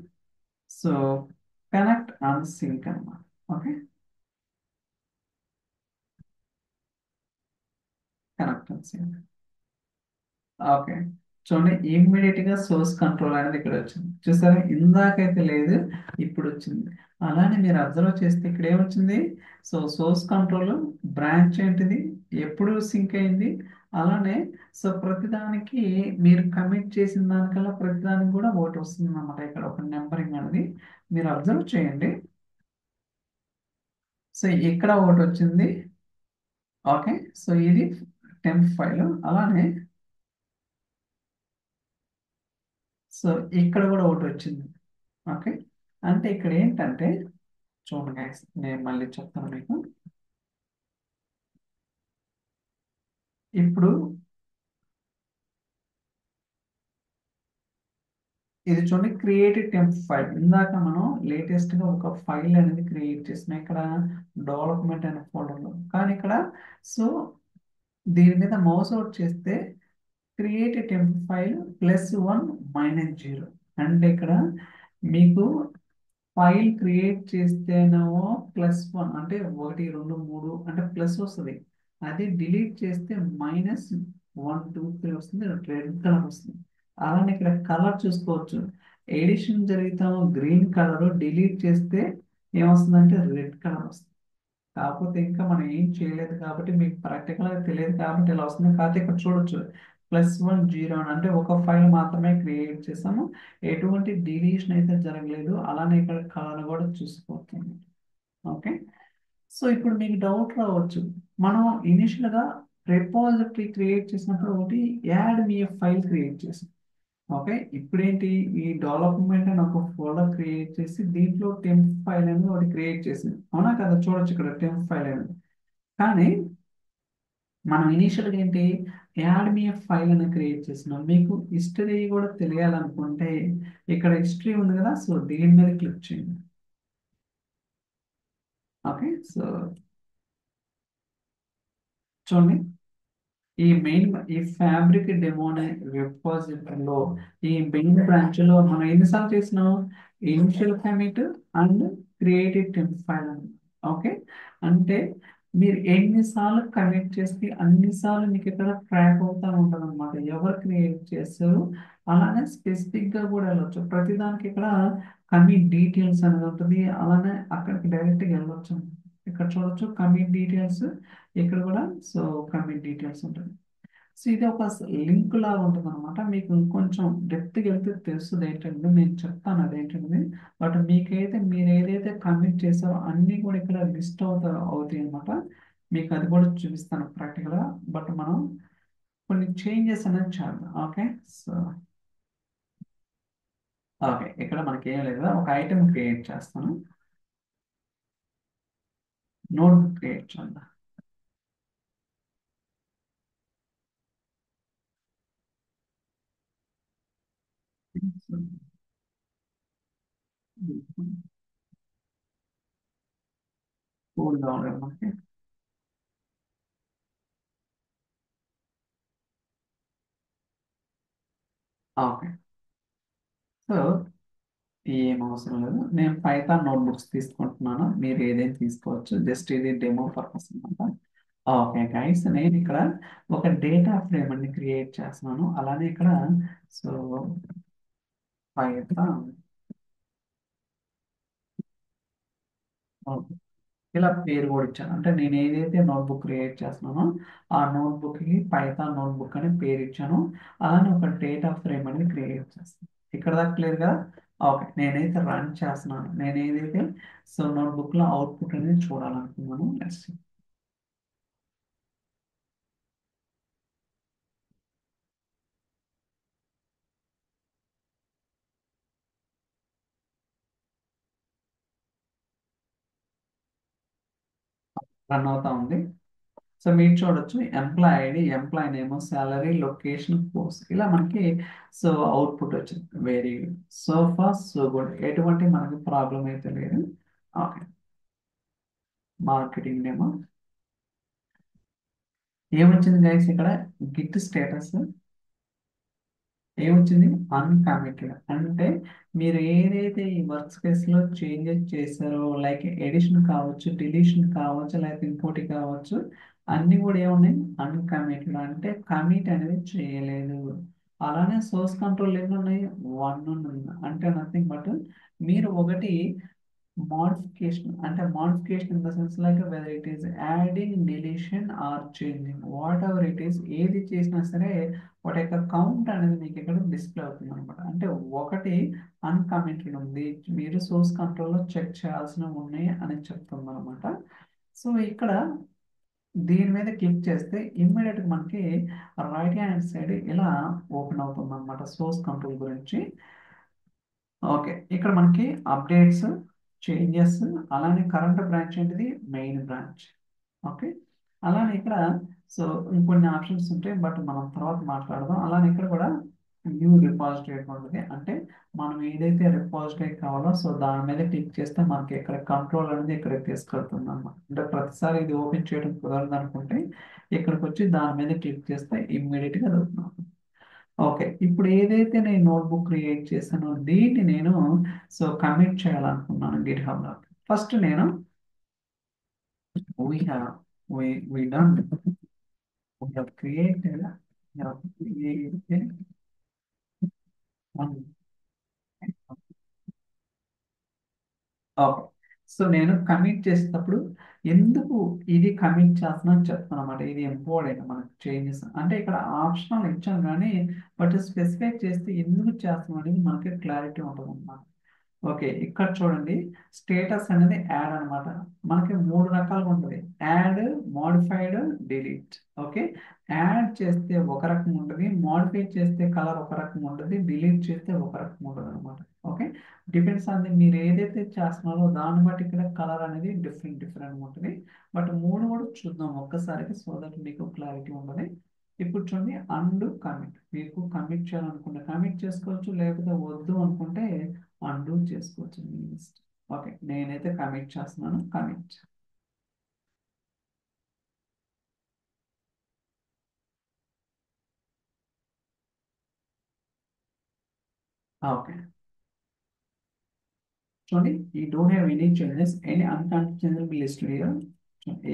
so connect and sync అన్నమాట. Okay, connect and sync. Okay, చూడండి ఇమ్మీడియట్ గా సోర్స్ కంట్రోల్ అనేది ఇక్కడ వచ్చింది, చూసారా, ఇందాకైతే లేదు ఇప్పుడు వచ్చింది. అలానే మీరు అబ్జర్వ్ చేస్తే ఇక్కడ ఏమొచ్చింది, సో సోర్స్ కంట్రోల్ బ్రాంచ్ ఏంటిది ఎప్పుడు సింక్ అయింది. అలానే సో ప్రతిదానికి మీరు కమిట్ చేసిన దానికల్లా ప్రతిదానికి కూడా ఒకటి వస్తుంది అన్నమాట, ఇక్కడ ఒక నెంబరింగ్ అనేది మీరు అబ్జర్వ్ చేయండి. సో ఇక్కడ ఒకటి వచ్చింది. ఓకే, సో ఇది టెంప్ ఫైల్. అలానే సో ఇక్కడ కూడా ఒకటి వచ్చింది. ఓకే, అంటే ఇక్కడ ఏంటంటే చూడండి guys, నేను మళ్ళీ చెప్తాను మీకు. ఇప్పుడు ఇది చూడండి, క్రియేటివ్ టెంప్ ఫైల్. ఇందాక మనం లేటెస్ట్ గా ఒక ఫైల్ అనేది క్రియేట్ చేసిన ఇక్కడ డెవలప్మెంట్ అనే ఫోల్డర్ లో, కానీ ఇక్కడ సో దీని మీద మౌస్ అవుట్ చేస్తే క్రియేట్ టెంప్ ఫైల్ +1 -0, అంటే ఇక్కడ మీకు ఫైల్ క్రియేట్ చేస్తేనేమో +1 అంటే 1 2 3 అంటే ప్లస్ వస్తుంది. అది డిలీట్ చేస్తే -1 2 3 వస్తుంది, రెడ్ కలర్ వస్తుంది. అలానే ఇక్కడ కలర్ చూసుకోవచ్చు, ఎడిషన్ జరిగితే గ్రీన్ కలర్, డిలీట్ చేస్తే ఏమొస్తుందంటే రెడ్ కలర్ వస్తుంది. కాకపోతే ఇంకా మనం ఏం చేయలేదు కాబట్టి మీకు ప్రాక్టికల్గా తెలియదు కాబట్టి ఇలా వస్తుంది. కాకపోతే ఇక్కడ చూడొచ్చు +1 0 అని, అంటే ఒక ఫైల్ మాత్రమే క్రియేట్ చేసాము, ఎటువంటి డిలీషన్ అయితే జరగలేదు. అలానే ఇక్కడ కలర్ కూడా చూసుకోవచ్చు. ఓకే, సో ఇప్పుడు మీకు డౌట్ రావచ్చు, మనం ఇనిషియల్గా రిపాజిటరీ క్రియేట్ చేసినప్పుడు ఒకటి యాడ్ మీ ఫైల్ క్రియేట్ చేసాం. ఓకే, ఇప్పుడేంటి, ఈ డెవలప్మెంట్ అని ఒక ఫోల్డర్ క్రియేట్ చేసి దీంట్లో టెంప్ ఫైల్ అనేది ఒకటి క్రియేట్ చేసింది, అవునా కదా. చూడొచ్చు ఇక్కడ టెంప్ ఫైల్ అనేది. కానీ మనం ఇనీషియల్గా ఏంటి, యాడ్ మీ ఫైల్ అని క్రియేట్ చేసినాం. మీకు హిస్టరీ కూడా తెలియాలనుకుంటే ఇక్కడ హిస్టరీ ఉంది కదా, సో దీని మీద క్లిక్ చేయండి. ఓకే, సో చూడండి, ఈ ఫ్యాబ్రిక్ డెమో అనే రిపోజిటరీలో ఈ మెయిన్ బ్రాంచ్ లో మనం ఎన్నిసార్లు చేసినాం, initial commit and creative temp file అని. ఓకే, అంటే మీరు ఎన్నిసార్లు కమిట్ చేస్తే అన్నిసార్లు మీకు ఇక్కడ ట్రాక్ అవుతా ఉంటుంది అనమాట, ఎవరు క్రియేట్ చేస్తారు అలానే స్పెసిఫిక్గా కూడా వెళ్ళొచ్చు. ప్రతిదానికి ఇక్కడ కమిట్ డీటెయిల్స్ అనేది ఉంటుంది. అలానే అక్కడికి డైరెక్ట్గా వెళ్ళొచ్చు. ఇక్కడ చూడొచ్చు కమిట్ డీటెయిల్స్, ఇక్కడ కూడా సో కమిట్ డీటెయిల్స్ ఉంటుంది. సో ఇది ఒక లింక్ లాగా ఉంటుంది అనమాట. మీకు ఇంకొంచెం డెప్త్కి వెళ్తే తెలుస్తుంది ఏంటంటే, నేను చెప్తాను అదేంటంటే. బట్ మీకైతే మీరు ఏదైతే కమిట్ చేశారో అన్నీ కూడా ఇక్కడ లిస్ట్ అవుతాయి అనమాట. మీకు అది కూడా చూపిస్తాను ప్రాక్టికల్గా. బట్ మనం కొన్ని చేంజెస్ అనేది చేద్దాం. ఓకే. సో ఓకే, ఇక్కడ మనకి ఏం లేదు కదా, ఒక ఐటెం క్రియేట్ చేస్తాను. నోట్బుక్ క్రియేట్ చేద్దాం. కూల్ డౌన్ మనకి. ఓకే. సో ఏం అవసరం లేదు, నేను పైథాన్ నోట్బుక్స్ తీసుకుంటున్నాను. మీరు ఏదైనా తీసుకోవచ్చు, జస్ట్ ఇది డెమో పర్పస్ అనమాట. ఓకే గైస్, నేను ఇక్కడ ఒక డేటా ఫ్రేమ్ అని క్రియేట్ చేస్తున్నాను. అలానే ఇక్కడ సో పైథాన్ ఇలా పేరు కూడా ఇచ్చాను. అంటే నేను ఏదైతే నోట్బుక్ క్రియేట్ చేస్తున్నానో ఆ నోట్బుక్కి పైథాన్ నోట్బుక్ అని పేరు ఇచ్చాను. అలానే ఒక డేటా ఫ్రేమ్ అనేది క్రియేట్ చేస్తాను. ఇక్కడ దాకా క్లియర్ గా. ఓకే, నేనైతే రన్ చేస్తున్నాను. నేను ఏదైతే సో నోట్బుక్లో అవుట్పుట్ అనేది చూడాలనుకున్నాను. నెక్స్ట్ రన్ అవుతా ఉంది. సో మీరు చూడొచ్చు employee ID, employee name, salary, location, course, ఇలా మనకి సో అవుట్పుట్ వచ్చింది. Very good, so far so good, ఎటువంటి మనకి ప్రాబ్లం అయితే లేదు. ఓకే. మార్కెటింగ్ నేమ్ ఏమొచ్చింది గైస్ ఇక్కడ, గిట్ స్టేటస్ ఏమొచ్చింది, అన్కమిటెడ్. అంటే మీరు ఏదైతే ఈ వర్క్ స్పేస్ లో చేంజెస్ చేశారో, లైక్ ఎడిషన్ కావచ్చు, డిలీషన్ కావచ్చు, లేకపోతే ఇంకోటి కావచ్చు, అన్ని కూడా ఏమున్నాయి, అన్కమిటెడ్. అంటే కమిట్ అనేది చేయలేదు. అలానే సోర్స్ కంట్రోల్ ఎన్ని ఉన్నాయి, వన్ ఉంది. అంటే నథింగ్ బట్ మీరు ఒకటి మోడిఫికేషన్, అంటే modification in the sense like whether it is adding, deletion or changing, whatever it is, ఏది చేసినా సరే వాటి యొక్క కౌంట్ అనేది మీకు ఇక్కడ డిస్ప్లే అవుతుంది అనమాట. అంటే ఒకటి అన్కమిటెడ్ ఉంది, మీరు సోర్స్ కంట్రోల్లో చెక్ చేయాల్సినవి ఉన్నాయి అని చెప్తుంది అనమాట. సో ఇక్కడ దీని మీద క్లిక్ చేస్తే ఇమ్మీడియట్గా మనకి రైట్ హ్యాండ్ సైడ్ ఇలా ఓపెన్ అవుతుంది అనమాట సోర్స్ కంట్రోల్ గురించి. ఓకే, ఇక్కడ మనకి అప్డేట్స్, చేంజెస్, అలానే కరెంట్ బ్రాంచ్ ఏంటిది, మెయిన్ బ్రాంచ్. ఓకే. అలానే ఇక్కడ సో ఇంకొన్ని ఆప్షన్స్ ఉంటాయి, బట్ మనం తర్వాత మాట్లాడదాం. అలానే ఇక్కడ కూడా న్యూ రిపాజిటరీ ఉంటుంది. అంటే మనం ఏదైతే రిపాజిటరీ కావాలో సో దాని మీద క్లిక్ చేస్తే మనకి ఇక్కడ కంట్రోల్ అనేది ఇక్కడ తీసుకెళ్తుంది అన్నమాట. అంటే ప్రతిసారి ఇది ఓపెన్ చేయడం కుదరదు అనుకుంటే ఇక్కడికి వచ్చి దాని మీద క్లిక్ చేస్తే ఇమ్మీడియట్గా అది open అవుతుంది. ఓకే, ఇప్పుడు ఏదైతే నేను నోట్బుక్ క్రియేట్ చేశానో దీన్ని నేను సో కమిట్ చేయాలనుకున్నాను గిట్ హబ్ లో. ఫస్ట్ నేను we have we done we have created one. Okay. So నేను కమిట్ చేసేటప్పుడు ఎందుకు ఇది కమిట్ చేస్తున్నాను చెప్తాను అనమాట. ఇది ఇంపార్టెంట్ మనకు చేంజెస్. అంటే ఇక్కడ ఆప్షనల్ ఇచ్చాను కానీ బట్ స్పెసిఫై చేస్తే ఎందుకు చేస్తున్నాం అనేది మనకి క్లారిటీ ఉంటుంది అన్నమాట. ఓకే, ఇక్కడ చూడండి స్టేటస్ అనేది యాడ్ అన్నమాట. మనకి మూడు రకాలుగా ఉంటుంది, add, modified, delete. Okay, add చేస్తే ఒక రకం ఉంటుంది, మోడిఫై చేస్తే కలర్ ఒక రకం ఉంటుంది, డిలీట్ చేస్తే ఒక రకం ఉంటుంది అనమాట. ఓకే, డిపెండ్స్ ఆన్ మీరు ఏదైతే చేస్తున్నారో దాన్ని బట్టి ఇక్కడ కలర్ అనేది డిఫరెంట్ డిఫరెంట్ ఉంటుంది. బట్ మూడు కూడా చూద్దాం ఒక్కసారికి సో దట్ మీకు క్లారిటీ ఉంటుంది. ఇప్పుడు చూడండి అండ్ కమిట్, మీకు కమిట్ చేయాలనుకుంటే కమిట్ చేసుకోవచ్చు, లేకపోతే వద్దు అనుకుంటే అన్డూ చేసుకోవచ్చు మీ లిస్ట్. ఓకే, నేనైతే కమిట్ చేస్తున్నాను, కమిట్. ఓకే, చూడండి ఈ don't have any changes, any uncontinuable list here,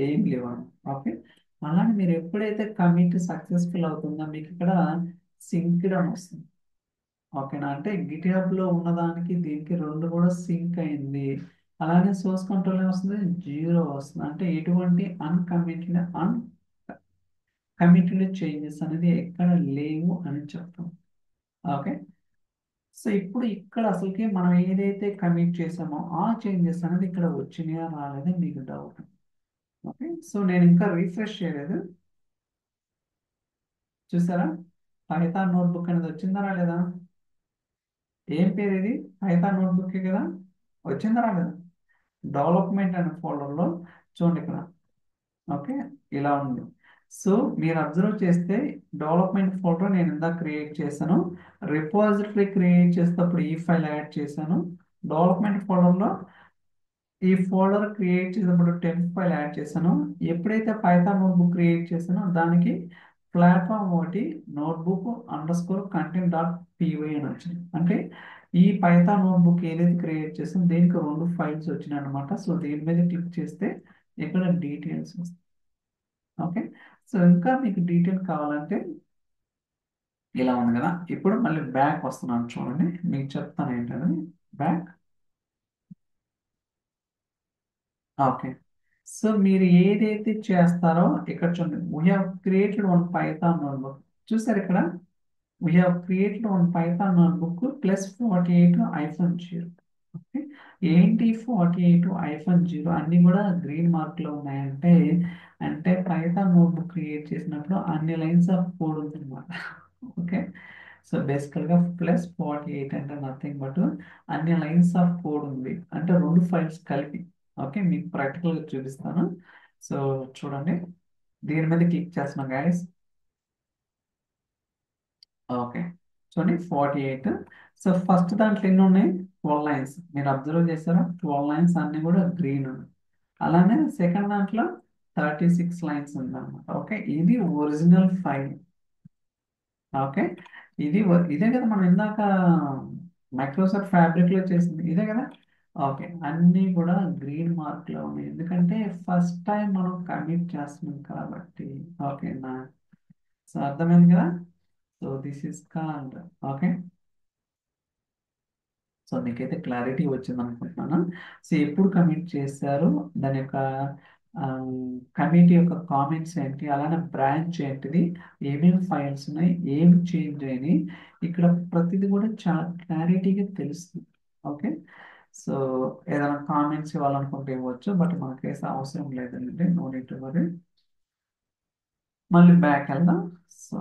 ఏం లేవు. ఓకే, అలానే మీరు ఎప్పుడైతే కమిట్ సక్సెస్ఫుల్ అవుతుందో మీకు ఇక్కడ సింక్డ్ అని వస్తుంది. ఓకేనా, అంటే గిట్హబ్ లో ఉన్నదానికి దీనికి రెండు కూడా సింక్ అయింది. అలానే సోర్స్ కంట్రోల్ ఏమొస్తుంది, జీరో వస్తుంది. అంటే ఎటువంటి కమిటెడ్ చేంజెస్ అనేది ఎక్కడ లేవు అని చెప్తాం. ఓకే. సో ఇప్పుడు ఇక్కడ అసలుకి మనం ఏదైతే కమిట్ చేసామో ఆ చేంజెస్ అనేది ఇక్కడ వచ్చినాయా రాలేదని మీకు డౌట్. ఓకే, సో నేను ఇంకా రీఫ్రెష్ చేయలేదు. చూసారా, పైథాన్ నోట్బుక్ అనేది వచ్చిందా రాలేదా? ఏం పేరు ఇది? పైథాన్ నోట్బుక్ కదా, వచ్చిందా రాలేదా? డెవలప్మెంట్ అనే ఫోల్డర్లో చూడండి ఇక్కడ. ఓకే, ఇలా ఉంది. సో మీరు అబ్జర్వ్ చేస్తే డెవలప్మెంట్ ఫోల్డర్ నేను ఇందాక క్రియేట్ చేశాను. రిపాజిటరీ క్రియేట్ చేసేటప్పుడు ఈ ఫైల్ యాడ్ చేశాను. డెవలప్మెంట్ ఫోల్డర్లో ఈ ఫోల్డర్ క్రియేట్ చేసినప్పుడు టెంప్ ఫైల్ యాడ్ చేశాను. ఎప్పుడైతే పైథాన్ నోట్బుక్ క్రియేట్ చేశానో దానికి ప్లాట్ఫామ్ ఒకటి notebook under score content dot py అని వచ్చింది. అంటే ఈ పైథాన్ నోట్బుక్ ఏదైతే క్రియేట్ చేసామో దీనికి రెండు ఫైల్స్ వచ్చినాయి అనమాట. సో దీని మీద క్లిక్ చేస్తే ఇక్కడ డీటెయిల్స్ వస్తాయి. ఓకే, సో ఇంకా మీకు డీటెయిల్ కావాలంటే ఇలా ఉంది కదా. ఇప్పుడు మళ్ళీ బ్యాక్ వస్తున్నాను చూడండి, మీకు చెప్తాను ఏంటంటే బ్యాక్. ఓకే, సో మీరు ఏదైతే చేస్తారో ఇక్కడ చూడండి, we have created one Python notebook. చూసారు ఇక్కడ, we have created one Python notebook plus 48-0. Okay, ఏంటి 48-0 అన్ని కూడా గ్రీన్ మార్క్ లో ఉన్నాయంటే, అంటే పైథాన్ నోట్బుక్ క్రియేట్ చేసినప్పుడు అన్ని లైన్స్ ఆఫ్ కోడ్ ఉంది అనమాట. ఓకే, సో బేసికల్గా +48 అంటే నథింగ్ బట్ అన్ని లైన్స్ ఆఫ్ కోడ్ ఉంది, అంటే రెండు ఫైల్స్ కలిపి. ఓకే, మీకు ప్రాక్టికల్గా చూపిస్తాను. సో చూడండి, దీని మీద క్లిక్ చేస్తున్నాం గైస్. ఓకే, చూడండి 48. సో ఫస్ట్ దాంట్లో ఎన్ని ఉన్నాయి, 12 లైన్స్. మీరు అబ్జర్వ్ చేస్తారా, 12 లైన్స్ అన్ని కూడా గ్రీన్. అలానే సెకండ్ దాంట్లో 36 లైన్స్ ఉందన్నమాట. ఓకే, ఇది ఒరిజినల్ ఫైల్. ఓకే, ఇదే కదా మనం ఇందాక మైక్రోసాఫ్ట్ ఫ్యాబ్రిక్ లో చేసింది, ఇదే కదా. ఓకే, అన్నీ కూడా గ్రీన్ మార్క్ లో ఉన్నాయి ఎందుకంటే ఫస్ట్ టైం మనం కమిట్ చేస్తున్నాం కాబట్టి. ఓకేనా, సో అర్థమైంది కదా. So this is called. Okay, so మీకైతే క్లారిటీ వచ్చింది అనుకుంటున్నాను. సో ఎప్పుడు కమిట్ చేశారు, దాని యొక్క కమిటీ యొక్క కామెంట్స్ ఏంటి, అలానే బ్రాంచ్ ఏంటిది, ఏమేమి ఫైల్స్ ఉన్నాయి, ఏమి చేంజ్ అయినాయి, ఇక్కడ ప్రతిదీ కూడా చాలా క్లారిటీగా తెలుస్తుంది. ఓకే, సో ఏదైనా కామెంట్స్ ఇవ్వాలనుకుంటే ఇవ్వచ్చు, బట్ మనకేసే అవసరం లేదండి, నో నీడ్ టు వరీ. మళ్ళీ బ్యాక్ వెళ్దాం. సో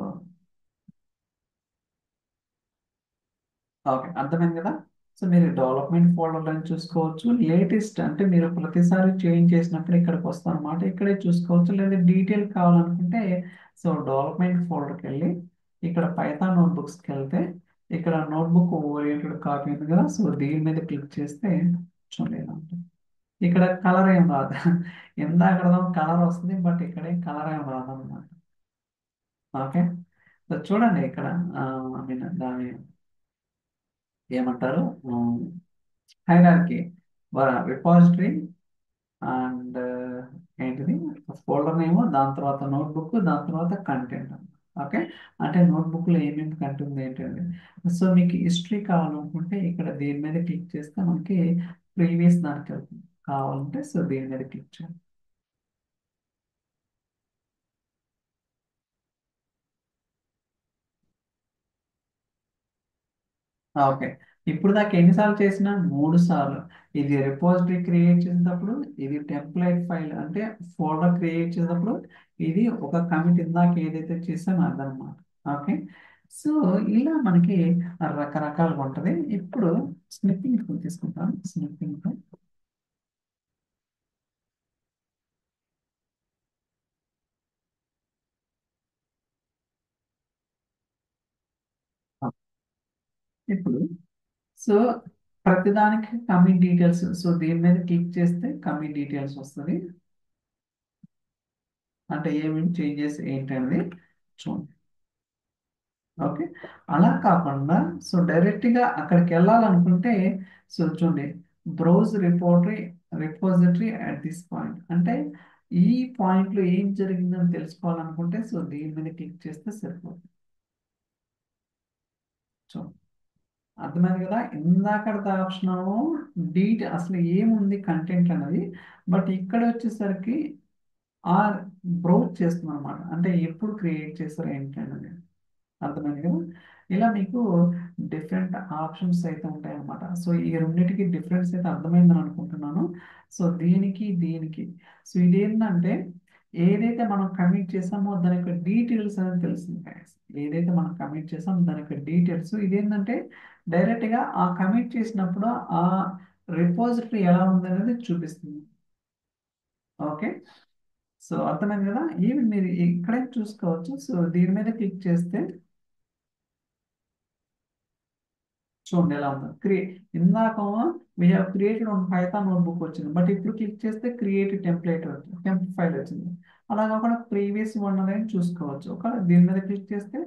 ఓకే, అర్థమైంది కదా. సో మీరు డెవలప్మెంట్ ఫోల్డర్లో చూసుకోవచ్చు. లేటెస్ట్ అంటే మీరు ప్రతిసారి చేంజ్ చేసినప్పుడు ఇక్కడికి వస్తాం అనమాట, ఇక్కడే చూసుకోవచ్చు. లేదా డీటెయిల్ కావాలనుకుంటే సో డెవలప్మెంట్ ఫోల్డర్కి వెళ్ళి ఇక్కడ పైథాన్ నోట్బుక్స్కి వెళ్తే ఇక్కడ నోట్బుక్ ఓరియంటెడ్ కాపీ ఉంది కదా. సో దీని మీద క్లిక్ చేస్తే చూడండి ఇలా ఉంటుంది. ఇక్కడ కలర్ ఏం రాదు. ఇందాక కలర్ వస్తుంది, బట్ ఇక్కడ కలర్ ఏం రాదు అనమాట. ఓకే, సో చూడండి ఇక్కడ ఐ మీన్ దాని ఏమంటారు, హైరార్కీ, రిపాజిటరీ అండ్ ఏంటిది, ఫోల్డర్ నేమ్, దాని తర్వాత నోట్బుక్, దాని తర్వాత కంటెంట్. ఓకే, అంటే నోట్బుక్లో ఏమేమి కంటెంట్ ఉంది ఏంటండి. సో మీకు హిస్టరీ కావాలనుకుంటే ఇక్కడ దీని మీద క్లిక్ చేస్తే మనకి ప్రీవియస్ దానికి వెళ్తుంది. కావాలంటే సో దీని మీద క్లిక్ చేయాలి. ఓకే, ఇప్పుడు దాకా ఎన్నిసార్లు చేసినా 3 సార్లు. ఇది రిపోజిటరీ క్రియేట్ చేసేటప్పుడు, ఇది టెంప్లేట్ ఫైల్ అంటే ఫోల్డర్ క్రియేట్ చేసేటప్పుడు, ఇది ఒక కమిట్ ఇందాక ఏదైతే చేసామో అదనమాట. ఓకే, సో ఇలా మనకి రకరకాలుగా ఉంటుంది. ఇప్పుడు స్నిప్పింగ్ తీసుకుంటాం. స్నిప్పింగ్ ఇప్పుడు సో ప్రతిదానికి కమిట్ డీటెయిల్స్. సో దీని మీద క్లిక్ చేస్తే కమిట్ డీటెయిల్స్ వస్తుంది, అంటే ఏమేమి చేంజెస్ ఏంటనేది చూడండి. ఓకే, అలా కాకుండా సో డైరెక్ట్గా అక్కడికి వెళ్ళాలనుకుంటే సో చూడండి, browse repository at this point, అంటే ఈ పాయింట్లో ఏం జరిగిందని తెలుసుకోవాలనుకుంటే సో దీని మీద క్లిక్ చేస్తే సరిపోతుంది. చూడండి, అర్థమైంది కదా. ఇందాకడ ఆప్షన్ అసలు ఏముంది కంటెంట్ అనేది, బట్ ఇక్కడ వచ్చేసరికి ఆ బ్రౌజ్ చేస్తుంది అనమాట, అంటే ఎప్పుడు క్రియేట్ చేస్తారు ఏంటి అనేది. అర్థమైంది కదా. ఇలా మీకు డిఫరెంట్ ఆప్షన్స్ అయితే ఉంటాయి అన్నమాట. సో ఈ రెండింటికి డిఫరెన్స్ అయితే అర్థమైందని అనుకుంటున్నాను. సో దీనికి సో ఇదేంటంటే, ఏదైతే మనం కమిట్ చేసామో దాని యొక్క డీటెయిల్స్ అనేది తెలుస్తుంది guys. ఏదైతే మనం కమిట్ చేసామో దాని యొక్క డీటెయిల్స్ ఇదేంటంటే డైరెక్ట్గా ఆ కమిట్ చేసినప్పుడు ఆ రిపోజిటరీ ఎలా ఉందనేది చూపిస్తుంది. ఓకే. సో అర్థమైంది కదా. ఈవెన్ మీరు ఇక్కడే చూసుకోవచ్చు. సో దీని మీద క్లిక్ చేస్తే చూడండి ఎలా ఉందో. ఇందాక we have created one Python notebook వచ్చింది, బట్ ఇప్పుడు క్లిక్ చేస్తే క్రియేట్ టెంప్లెట్ టెంప్ ఫైల్ వచ్చింది. అలా కాకుండా ప్రీవియస్ వన్ అనేది చూసుకోవచ్చు. ఒక దీని మీద క్లిక్ చేస్తే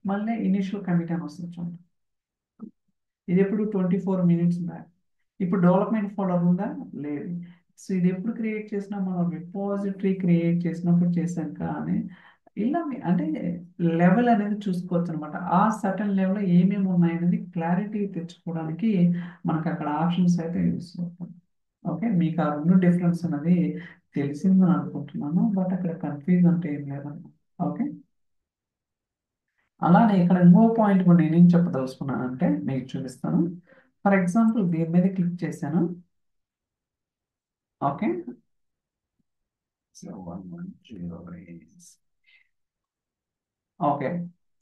మళ్ళీ ఇనిషియల్ కమిట్ అని వస్తుంది చూడండి. ఇది ఎప్పుడు 24 minutes బ్యాక్. ఇప్పుడు డెవలప్మెంట్ ఫోల్డర్ ఉందా? లేదు. సో ఇది ఎప్పుడు క్రియేట్ చేసినా మనం రిపోజిటరీ క్రియేట్ చేసినప్పుడు చేసాం కానీ ఇలా అంటే లెవెల్ అనేది చూసుకోవచ్చు అనమాట. ఆ సర్టన్ లెవెల్లో ఏమేమి ఉన్నాయనేది క్లారిటీ తెచ్చుకోవడానికి మనకు అక్కడ ఆప్షన్స్ అయితే యూస్ అవుతుంది. ఓకే, మీకు ఆ రెండు డిఫరెన్స్ అనేది తెలిసిందని అనుకుంటున్నాను, బట్ అక్కడ కన్ఫ్యూజ్ అంటే ఏం లేదన్నమాట. ఓకే. అలానే ఇక్కడ ఇంకో పాయింట్ కూడా నేనేం చెప్పదలుచుకున్నాను అంటే మీకు చూపిస్తాను. ఫర్ ఎగ్జాంపుల్ దీని మీద క్లిక్ చేశాను. ఓకే. So 110 okay.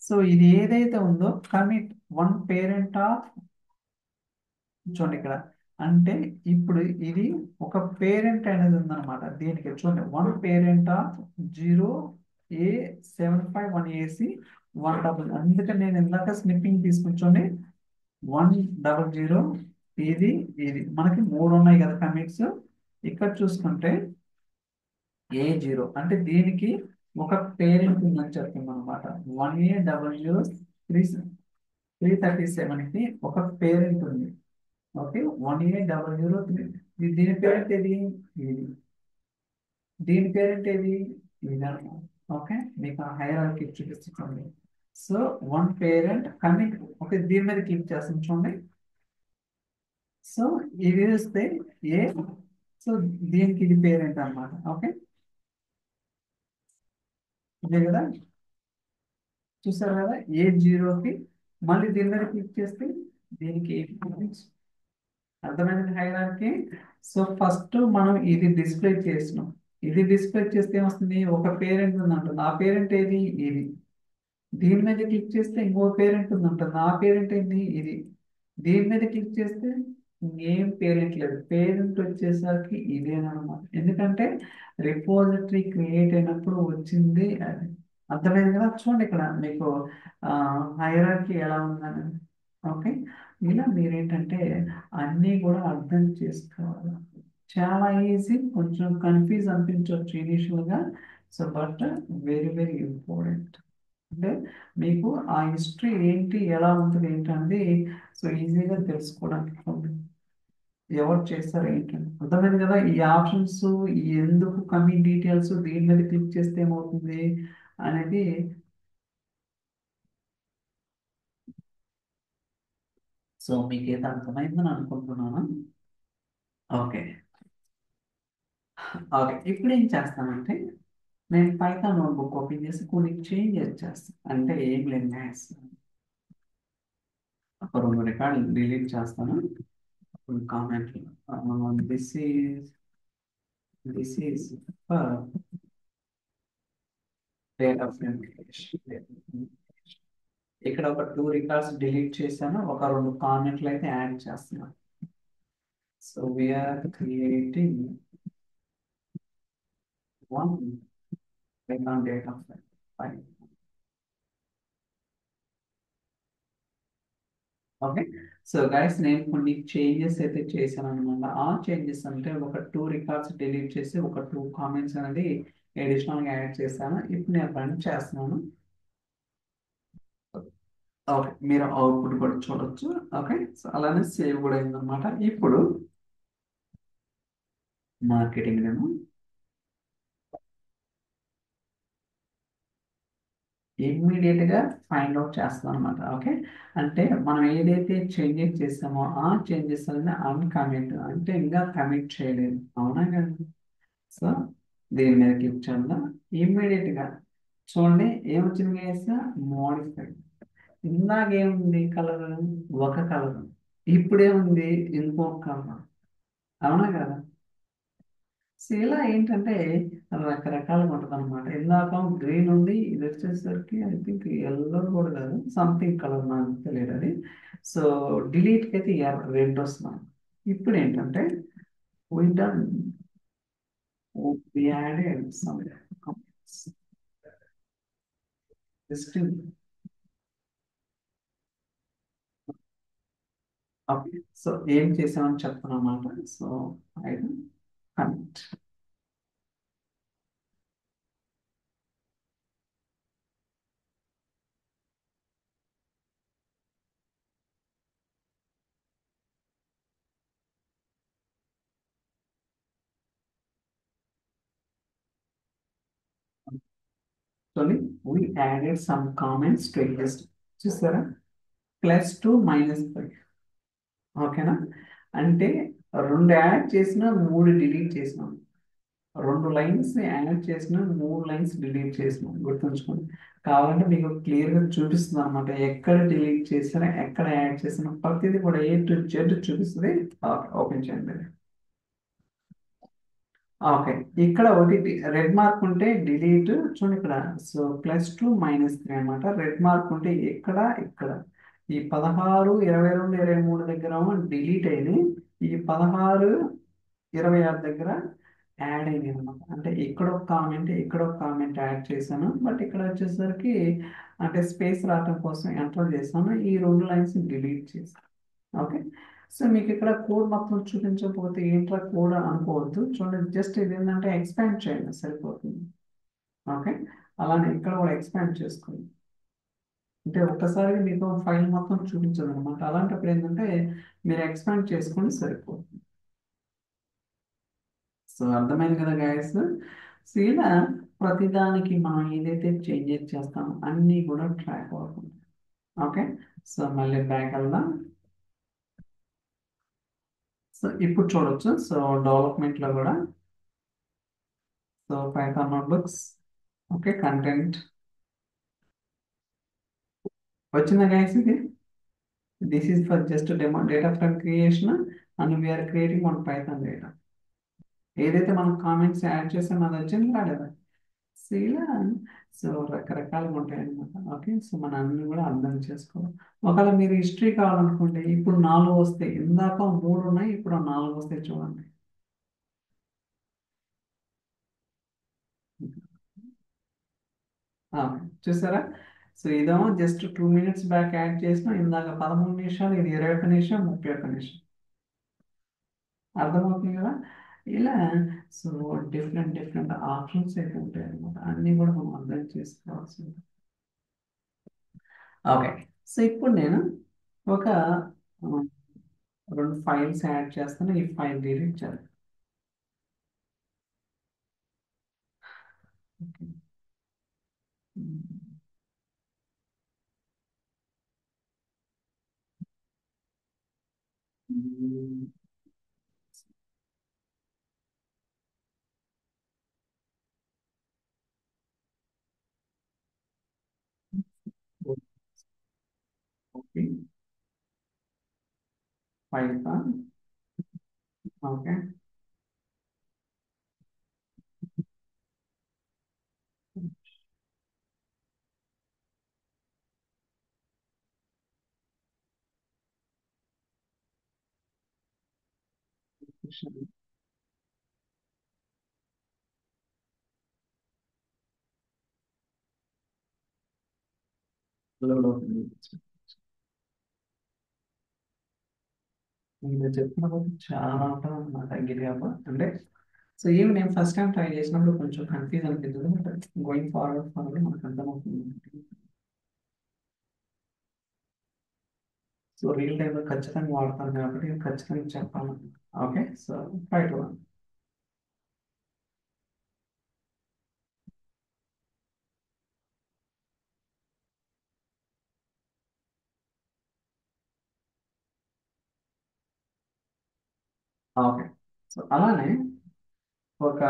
సో ఇది ఏదైతే ఉందో కమిట్ వన్ పేరెంట్ ఆఫ్, చూడండి ఇక్కడ, అంటే ఇప్పుడు ఇది ఒక పేరెంట్ అనేది ఉందన్నమాట. దీనికి చూడండి, వన్ పేరెంట్ ఆఫ్ 0A751AC 1 అందుకని నేను ఇందాక స్నిప్పింగ్ తీసుకుని చూడండి 100. ఇది ఇది మనకి మూడు ఉన్నాయి కదా కమిట్స్. ఇక్కడ చూసుకుంటే A0 అంటే దీనికి ఒక పేరెంట్ ఉందని చెప్తున్నాం అనమాట. 1A00 337కి ఒక పేరెంట్ ఉంది. ఓకే, 1A00 దీని పేరెంట్ ఏది? ఇది. దీని పేరెంట్ ఏది? ఇది అన్నమాట. ఓకే, మీకు హైరార్కీ చూపిస్తుంది. So one parent commit. Okay, దీని మీద క్లిక్ చేస్తాం చూడండి. సో ఇది వస్తే ఏ, సో దీనికి ఇది పేరెంట్ అన్నమాట. ఓకే, ఇదే కదా. చూసారు కదా, A0కి మళ్ళీ దీని మీద క్లిక్ చేస్తే దీనికి అర్థమైంది హైరార్కీ. సో ఫస్ట్ మనం ఇది డిస్ప్లే చేసినాం. ఇది డిస్ప్లే చేస్తే ఏమొస్తుంది? ఒక పేరెంట్ ఉంది అంటుంది. ఆ పేరెంట్ ఏది? ఇది. దీని మీద క్లిక్ చేస్తే ఇంకో పేరెంట్ ఉంది అంటుంది. ఆ పేరెంట్ ఏంటి? ఇది. దీని మీద క్లిక్ చేస్తే ఏం పేరెంట్ లేదు. పేరెంట్ వచ్చేసరికి ఇదేనమాట. ఎందుకంటే రిపోజిటరీ క్రియేట్ అయినప్పుడు వచ్చింది అది. అర్థమైంది కదా. చూడండి ఇక్కడ మీకు హైరార్కీ ఎలా ఉందని. ఓకే, ఇలా మీరేంటంటే అన్నీ కూడా అర్థం చేసుకోవాలి. చాలా ఈజీ, కొంచెం కన్ఫ్యూజ్ అనిపించవచ్చు ఇనీషియల్గా. So but very very important. అంటే మీకు ఆ హిస్టరీ ఏంటి, ఎలా ఉంటుంది ఏంటి అనేది సో ఈజీగా తెలుసుకోవడానికి ఎవరు చేస్తారు ఏంటంటే అర్థమైంది కదా. ఈ ఆప్షన్స్ ఎందుకు కమి డీటెయిల్స్ దీని మీద క్లిక్ చేస్తే ఏమవుతుంది అనేది. సో మీకు ఏదో అర్థమైందని అనుకుంటున్నాను. ఓకే. ఓకే, ఇప్పుడు ఏం చేస్తానంటే నేను పైథాన్ నోట్బుక్ ఓపెన్ చేసి కొన్ని చేంజెస్ చేస్తాను. అంటే ఏం లేదు మ్యాథ్స్, ఒక రెండు రికార్డులు డిలీట్ చేస్తాను. కామెంట్లు, this is this is for date of ఇక్కడ ఒక టూ రికార్డ్స్ డిలీట్ చేశాను, ఒక రెండు కామెంట్లు అయితే యాడ్ చేస్తున్నాను. So we're creating one record date of five. Okay. So guys నేను కొన్ని చేంజెస్ అయితే చేశాను అనమాట. ఆ చేంజెస్ అంటే ఒక టూ రికార్డ్స్ డిలీట్ చేసి ఒక టూ కామెంట్స్ అనేది అడిషనల్గా యాడ్ చేశాను. ఇప్పుడు నేను రన్ చేస్తున్నాను. ఓకే, మీరు అవుట్పుట్ కూడా చూడొచ్చు. ఓకే, సో అలానే సేవ్ కూడా అయిందనమాట. ఇప్పుడు మార్కెటింగ్, ఇమ్మీడియట్ గా ఫైండ్ అవుట్ చేస్తాం అనమాట. ఓకే, అంటే మనం ఏదైతే చేంజెస్ చేస్తామో ఆ చేంజెస్ అనేది అన్కమిట్, అంటే ఇంకా కమిట్ చేయలేదు, అవునా కదా. సో దీని మీద క్లిక్ చేద్దాం. ఇమ్మీడియట్ గా చూడండి ఏమొచ్చింది గైస్, మోడిఫైడ్. ఇందాక ఏముంది కలర్, ఒక కలర్, ఇప్పుడేముంది ఇంకొక కలర్, అవునా కదా. సో ఇలా ఏంటంటే రకరకాలుగా ఉంటుంది అనమాట. ఇందాక గ్రీన్ ఉంది, ఇది వచ్చేసరికి ఐ థింక్ ఎల్లో కూడా కాదు, సంథింగ్ కలర్ నాకు తెలియదు అది. సో డిలీట్కి అయితే రెడ్ వస్తున్నాం. ఇప్పుడు ఏంటంటే we done we added some comments. Distinct. Okay, so ఏం చేసామని చెప్తాను అన్నమాట. So I comment. చూడండి, we added some comments to a list. చూసారా, +2 - 5. ఓకేనా, అంటే రెండు యాడ్ చేసిన మూడు డిలీట్ చేసినాం, రెండు లైన్స్ యాడ్ చేసిన మూడు లైన్స్ డిలీట్ చేసినాం, గుర్తుంచుకోండి. కావాలంటే మీకు క్లియర్గా చూపిస్తుంది అనమాట, ఎక్కడ డిలీట్ చేసినా ఎక్కడ యాడ్ చేసినా ప్రతిదీ కూడా A to Z చూపిస్తుంది. ఓపెన్ చేయండి. ఓకే, ఇక్కడ ఒకటి రెడ్ మార్క్ ఉంటే డిలీట్, చూడండి ఇక్కడ. సో +2 - 3 అనమాట. రెడ్ మార్క్ ఉంటే ఇక్కడ ఇక్కడ ఈ 16, 22, 23 దగ్గర డిలీట్ అయినాయి, ఈ 16, 26 దగ్గర యాడ్ అయినాయి అనమాట. అంటే ఇక్కడ ఒక కామెంట్, ఇక్కడ ఒక కామెంట్ యాడ్ చేశాను, బట్ ఇక్కడ వచ్చేసరికి అంటే స్పేస్ రావడం కోసం ఎంటర్ చేశాను, ఈ రెండు లైన్స్ డిలీట్ చేశాను. ఓకే, సో మీకు ఇక్కడ కోడ్ మొత్తం చూపించకపోతే ఏంట్రా కోడ్ అనుకోవద్దు. చూడండి, జస్ట్ ఇది ఏంటంటే ఎక్స్పాండ్ చేయండి సరిపోతుంది. ఓకే, అలానే ఇక్కడ కూడా ఎక్స్పాండ్ చేసుకోండి, అంటే ఒక్కసారి మీకు ఫైల్ మొత్తం చూపించదు అనమాట. అలాంటప్పుడు ఏంటంటే మీరు ఎక్స్పాండ్ చేసుకొని సరిపోతుంది. సో అర్థమైంది కదా గైస్. సో ఇలా ప్రతిదానికి మనం ఏదైతే చేంజెస్ చేస్తామో అన్నీ కూడా ట్రాక్ అవుతుంది. ఓకే, సో మళ్ళీ బ్యాక్ వెళ్దాం. సో ఇప్పుడు చూడొచ్చు, సో డెవలప్మెంట్ లో కూడా so Python notebooks. Okay, content వచ్చిందా గైస్. ఇది this is for just demo data frame creation, and we're creating one Python data. ఏదైతే మనం కామెంట్స్ యాడ్ చేసామో అది వచ్చింది రాలేదా. సో ఇలా సో రకరకాలుగా ఉంటాయి అన్నమాట. ఓకే, సో మన అన్ని కూడా అర్థం చేసుకోవాలి. ఒకవేళ మీరు హిస్టరీ కావాలనుకుంటే ఇప్పుడు 4 వస్తాయి, ఇందాక 3 ఉన్నాయి, ఇప్పుడు 4 వస్తాయి చూడండి. ఆ, చూసారా. సో ఇదేమో జస్ట్ 2 minutes బ్యాక్ యాడ్ చేసిన, ఇందాక 13 నిమిషాలు, ఇది 21 నిమిషం, 31 నిమిషం. అర్థమవుతుంది కదా. ఇలా సో డిఫరెంట్ డిఫరెంట్ ఆప్షన్స్ అయితే ఉంటాయి అనమాట, అన్నీ కూడా మనం అర్థం చేసుకోవాల్సింది. ఓకే, సో ఇప్పుడు నేను ఒక ఆ, రెండు ఫైల్స్ యాడ్ చేస్తాను, ఈ ఫైల్ డిలీట్ చేయాలి. Okay. Okay, Python. Okay, load అవుతుంది. మీరు చెప్పినప్పుడు చాలా ఉంటుంది అన్నమాట గిరియాబ్ అంటే. సో ఏమి నేను ఫస్ట్ టైం ట్రై చేసినప్పుడు కొంచెం కన్ఫ్యూజ్ అనిపించింది, బట్ గోయింగ్ ఫార్వర్డ్ ఫార్వర్డ్ మనకు అర్థమవుతుంది. సో రియల్ టైంలో ఖచ్చితంగా వాడతాను కాబట్టి ఖచ్చితంగా చెప్పాలి. Okay, so fight one. Okay. So అలానే ఒక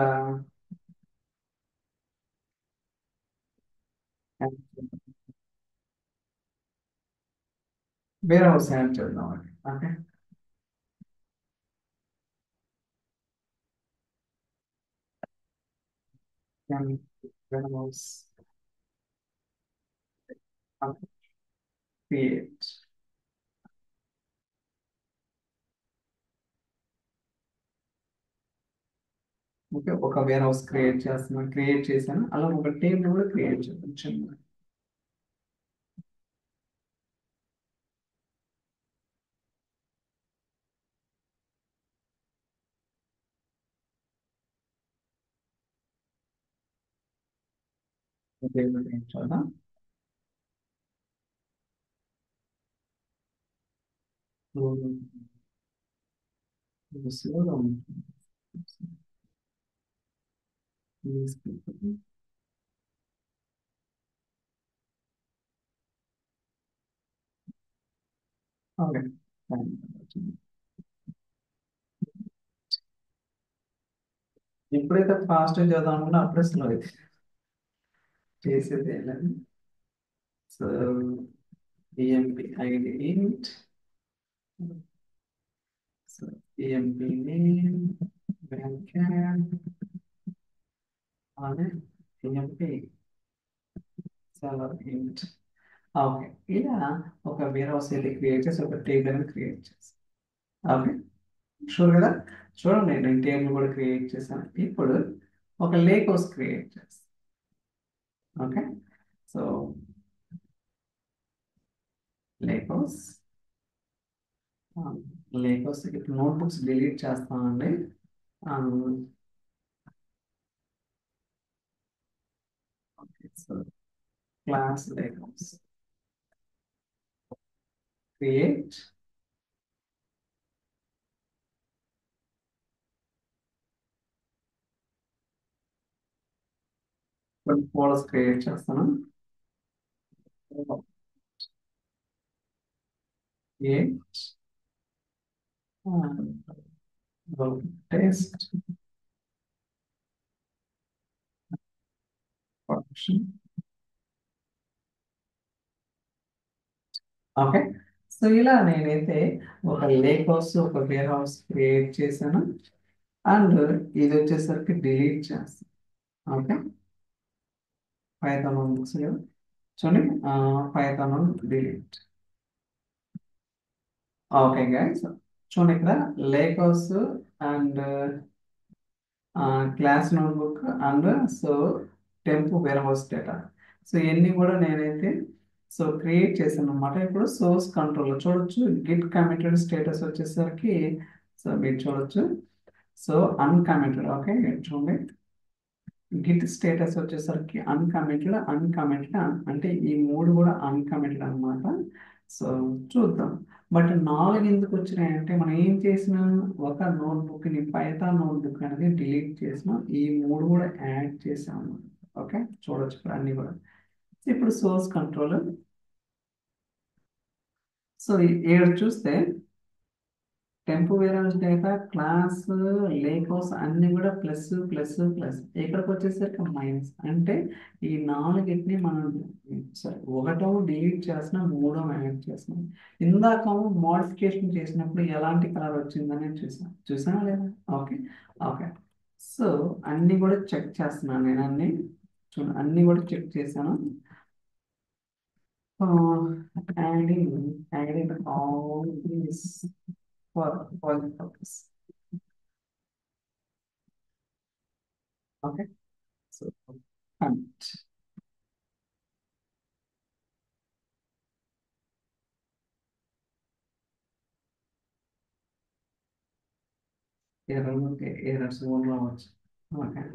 వేరే హౌస్ యాడ్ చేద్దాం అండి. ఓకే. వేరే హౌస్ క్రియేట్. ఓకే, ఒక వేర్ హౌస్ క్రియేట్ చేస్తున్నాను, క్రియేట్ చేశాను. అలా ఒక టేబుల్ కూడా క్రియేట్ చేద్దాం చిన్న. టేబుల్ క్రియేట్ చేద్దాం. స్లోగా ఉంటుంది. These people. ఓకే. ఎప్పుడైతే ఫాస్ట్ చదువుతాం అనుకున్నా అప్పుడే స్లో అయితే చేసేది లేదు. సో ఈఎంపి ఐడి ఇంట్, సో ఈఎంపి నేమ్ బ్యాక్యాడ్ అనే ఈఎంపి సర్వర్ ఇంట్. ఓకే. ఇలా ఒక వేర్ హౌస్ అయితే క్రియేట్ చేసి ఒక టేబుల్ క్రియేట్ చేసి. ఓకే. షూర్ కదా. చూడండి, నేను టేబుల్ కూడా క్రియేట్ చేశాను. ఇప్పుడు ఒక లేక్ హౌస్ క్రియేట్ చేస్తాను. Okay. So lake house, lake house ఇప్పుడు నోట్బుక్స్ డిలీట్ చేస్తానండి. Okay. So class lake house create. కొన్ని ఫోల్డర్స్ క్రియేట్ చేస్తాను. Create test function. Okay. So ఇలా నేనైతే ఒక లేక్ హౌస్ ఒక వేర్ హౌస్ క్రియేట్ చేశాను. అండ్ ఇది వచ్చేసరికి డిలీట్ చేస్తాను. ఓకే. పైథాన్ బుక్స్ చూడండి, పైథాన్ డిలీట్. ఓకే గైస్, చూడండి ఇక్కడ lakehouse and class notebook and so temp warehouse data. So ఇవన్నీ కూడా నేనైతే సో క్రియేట్ చేశాను అనమాట. ఇప్పుడు సోర్స్ కంట్రోల్ చూడొచ్చు, గిట్ కమిటెడ్ స్టేటస్ వచ్చేసరికి సో మీరు చూడొచ్చు. So uncommitted. ఓకే, చూడండి, గిట్ స్టేటస్ వచ్చేసరికి అన్కమిటెడ్ అన్కమిటెడ్ అంటే ఈ మూడు కూడా అన్కమిటెడ్ అన్నమాట. సో చూద్దాం. బట్ నాలుగు ఎందుకు వచ్చినాయి అంటే మనం ఏం చేసినా ఒక నోట్బుక్ని పైథాన్ నోట్బుక్ అనేది డిలీట్ చేసినాం, ఈ మూడు కూడా యాడ్ చేసాము. ఓకే, చూడొచ్చు ఇక్కడ అన్ని కూడా. ఇప్పుడు సోర్స్ కంట్రోల్. సో ఇక్కడ చూస్తే temp variables data class lakehouse అన్ని కూడా ప్లస్ ప్లస్ ప్లస్, ఇక్కడికి వచ్చేసరికి మైనస్. అంటే ఈ నాలుగిటిని మనం సరే ఒకటో డిలీట్ చేసినా మూడో యాడ్ చేసినాం. ఇందాక మోడిఫికేషన్ చేసినప్పుడు ఎలాంటి కలర్ వచ్చిందని చూసానా లేదా. ఓకే. ఓకే. సో అన్ని కూడా చెక్ చేస్తున్నాను నేను, అన్ని చూడండి అన్ని కూడా చెక్ చేశాను. Adding all these for the purpose. Okay. So commit. Error okay, errors won't launch. Okay.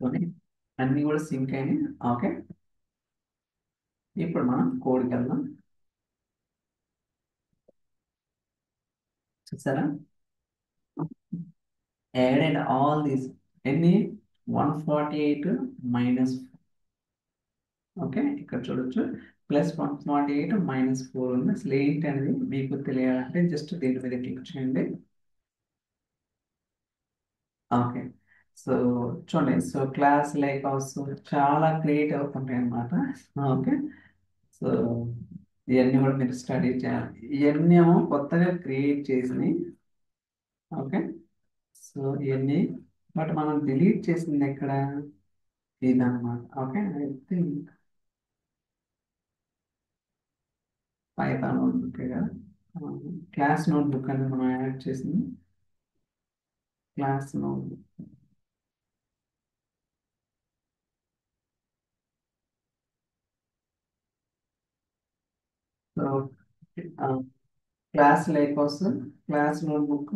Okay, అన్ని కూడా సింక్ అయినాయి. ఓకే. ఇప్పుడు మనం కోడ్కి వెళ్దాం. చూసారా, యాడెడ్ ఆల్ దీస్ ఎన్ని 148 మైనస్, ఓకే ఇక్కడ చూడొచ్చు, +148 - 4 ఉంది. అసలు ఏంటి అనేది మీకు తెలియాలంటే జస్ట్ దీని మీద క్లిక్ చేయండి. ఓకే, సో చూడండి, సో క్లాస్ లైక్ హౌస్ చాలా క్రియేట్ అవుతుంటాయి అన్నమాట. ఓకే, సో ఇవన్నీ కూడా మీరు స్టడీ చేయాలి. ఇవన్నీ ఏమో కొత్తగా క్రియేట్ చేసినాయి. ఓకే, సో ఇవన్నీ బట్ మనం డిలీట్ చేసింది ఎక్కడ, ఇదన్నమాట. Okay, I think Python notebook కదా, క్లాస్ నోట్బుక్ అని మనం యాడ్ చేసింది, class notebook. So class lakehouse, class notebook,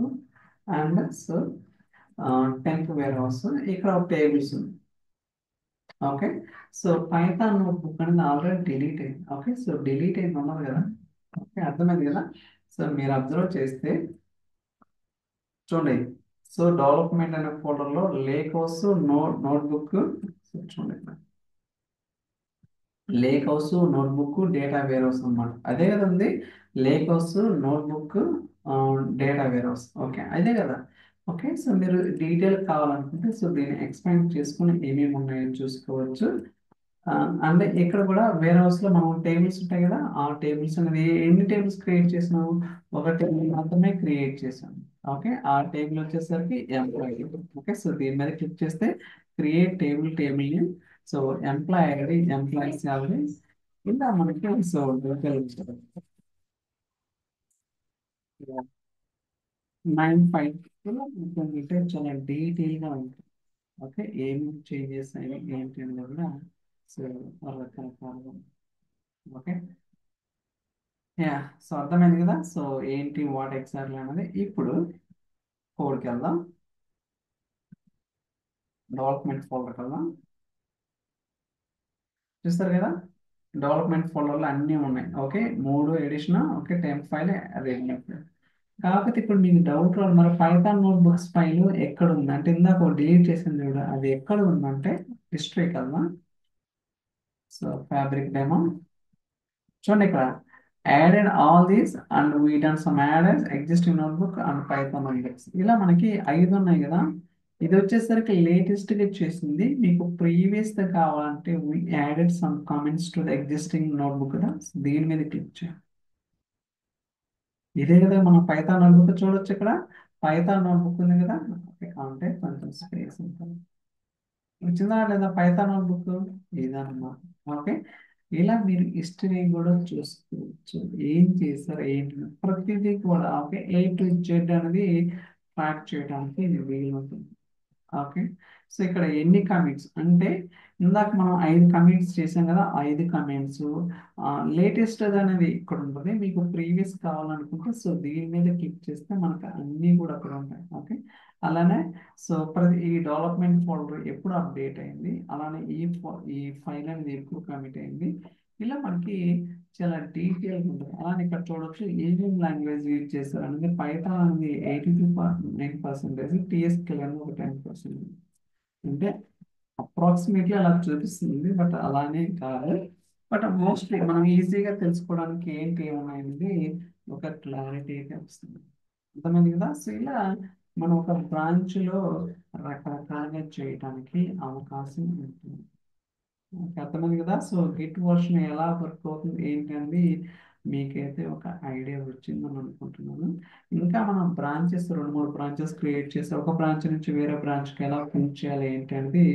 and so temp warehouse, ఇక్కడ టేబుల్స్ ఉంది. ఓకే, సో పైథాన్ నోట్బుక్ అనేది ఆల్రెడీ డిలీట్ అయింది. ఓకే, సో డిలీట్ అయింది ఉన్నది కదా. ఓకే, అర్థమైంది కదా. సో మీరు అబ్జర్వ్ చేస్తే చూడండి, సో డెవలప్మెంట్ అనే ఫోల్డర్లో లేక్ హౌస్, నోట్బుక్, చూడండి, lakehouse, notebook, data warehouse అన్నమాట. అదే కదా ఉంది, lakehouse, notebook, data warehouse. Okay, అదే కదా. ఓకే, సో మీరు డీటెయిల్ కావాలనుకుంటే సో దీన్ని ఎక్స్పాండ్ చేసుకుని ఏమేమి ఉన్నాయో చూసుకోవచ్చు. అంటే ఇక్కడ కూడా వేర్ హౌస్ లో మనం టేబుల్స్ ఉంటాయి కదా, ఆ టేబుల్స్ అనేది ఎన్ని టేబుల్స్ క్రియేట్ చేసినాము, ఒక టేబుల్ మాత్రమే క్రియేట్ చేసాము. ఓకే, ఆ టేబుల్ వచ్చేసరికి ఎంప్లాయీ. ఓకే, సో దీని మీద క్లిక్ చేస్తే create table, table name, so employee ID, employee salary, ఇలా మనకి సో డీటెయిల్ 9 5 డీటెయిల్ చాలా డీటెయిల్ గా ఉంటుంది. ఓకే, ఏం చేంజెస్ అయినా ఏంటి అనేది కూడా సో రకరకాలుగా. ఓకే, యా, సో అర్థమైంది కదా. సో ఏంటి వాట్ ఎగ్జాక్ట్లీ అనేది ఇప్పుడు కోడ్కి వెళ్దాం, డెవలప్మెంట్ ఫోల్డర్కి వెళ్దాం. చూస్తారు కదా, డెవలప్మెంట్ ఫోల్డర్లో అన్నీ ఉన్నాయి. Okay, 3 edition, okay, temp file, readme file. కాకపోతే ఇప్పుడు మీకు డౌట్ రాదు, మరి పైథాన్ నోట్బుక్స్ ఫైల్ ఎక్కడ ఉంది అంటే, ఇందాక డిలీట్ చేసింది కూడా అది ఎక్కడ ఉందంటే హిస్టరీకి వెళ్దాం. సో ఫ్యాబ్రిక్ డెమో, చూడండి ఇక్కడ added all these and we done some added existing notebook and Python index, ఇలా మనకి 5 ఉన్నాయి కదా. ఇది వచ్చేసరికి లేటెస్ట్ గా చేసింది. మీకు ప్రీవియస్ గా కావాలంటే we added some comments to the existing notebook కదా, దీని మీద క్లిక్ చేయాలి. ఇదే కదా మనం పైథాన్ నోట్బుక్ చూడొచ్చు ఇక్కడ, పైథాన్ నోట్బుక్ ఉంది కదా. ఓకే, అంటే కొంచెం స్పేస్ ఉంటుంది, వచ్చిందా లేదా పైథాన్ నోట్బుక్, ఇదన్నమాట. ఓకే, ఇలా మీరు హిస్టరీ కూడా చూసుకోవచ్చు, ఏం చేశారు ఏంటి ప్రతిదీ కూడా. ఓకే, A to Z అనేది ట్రాక్ చేయడానికి ఇది వీలు ఉంటుంది. ఓకే, సో ఇక్కడ ఎన్ని కమిట్స్ అంటే, ఇందాక మనం 5 కమిట్స్ చేసాం కదా, 5 కమిట్స్ లేటెస్ట్ అనేది ఇక్కడ ఉంటుంది. మీకు ప్రీవియస్ కావాలనుకుంటే సో దీని మీద క్లిక్ చేస్తే మనకు అన్నీ కూడా అక్కడ ఉంటాయి. ఓకే, అలానే సో ప్రతి ఈ డెవలప్మెంట్ ఫోల్డర్ ఎప్పుడు అప్డేట్ అయింది, అలానే ఈ ఫైల్ అనేది ఎప్పుడు కమిట్ అయింది, ఇలా మనకి చాలా డీటెయిల్ ఉంటుంది. అలానే ఇక్కడ చూడొచ్చు ఏమేమి లాంగ్వేజ్ యూజ్ చేస్తారు అనేది, పైథాన్ అనేది 82.9%, TSQL అనేది ఒక 10%. అంటే అప్రాక్సిమేట్లీ అలా చూపిస్తుంది, బట్ అలానే కాదు. బట్ మోస్ట్లీ మనం ఈజీగా తెలుసుకోవడానికి ఏంటి ఏమనేది ఒక క్లారిటీ అయితే వస్తుంది. అర్థమైంది కదా. సో ఇలా మనం ఒక బ్రాంచ్ లో రకరకాలుగా చేయడానికి అవకాశం ఉంటుంది. ఓకే, అర్థమైంది కదా. సో గిట్ వర్షన్ ఎలా వర్క్ అవుతుంది ఏంటి అనేది మీకైతే ఒక ఐడియా వచ్చిందని అనుకుంటున్నాను. ఇంకా మనం బ్రాంచెస్ 2 3 బ్రాంచెస్ క్రియేట్ చేసి ఒక బ్రాంచ్ నుంచి వేరే బ్రాంచ్కి ఎలా పింక్ చేయాలి ఏంటి అనేది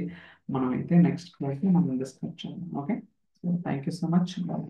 మనం అయితే నెక్స్ట్ క్లాస్లో మనం డిస్కస్ చేద్దాం. Okay, so thank you so much. Bye.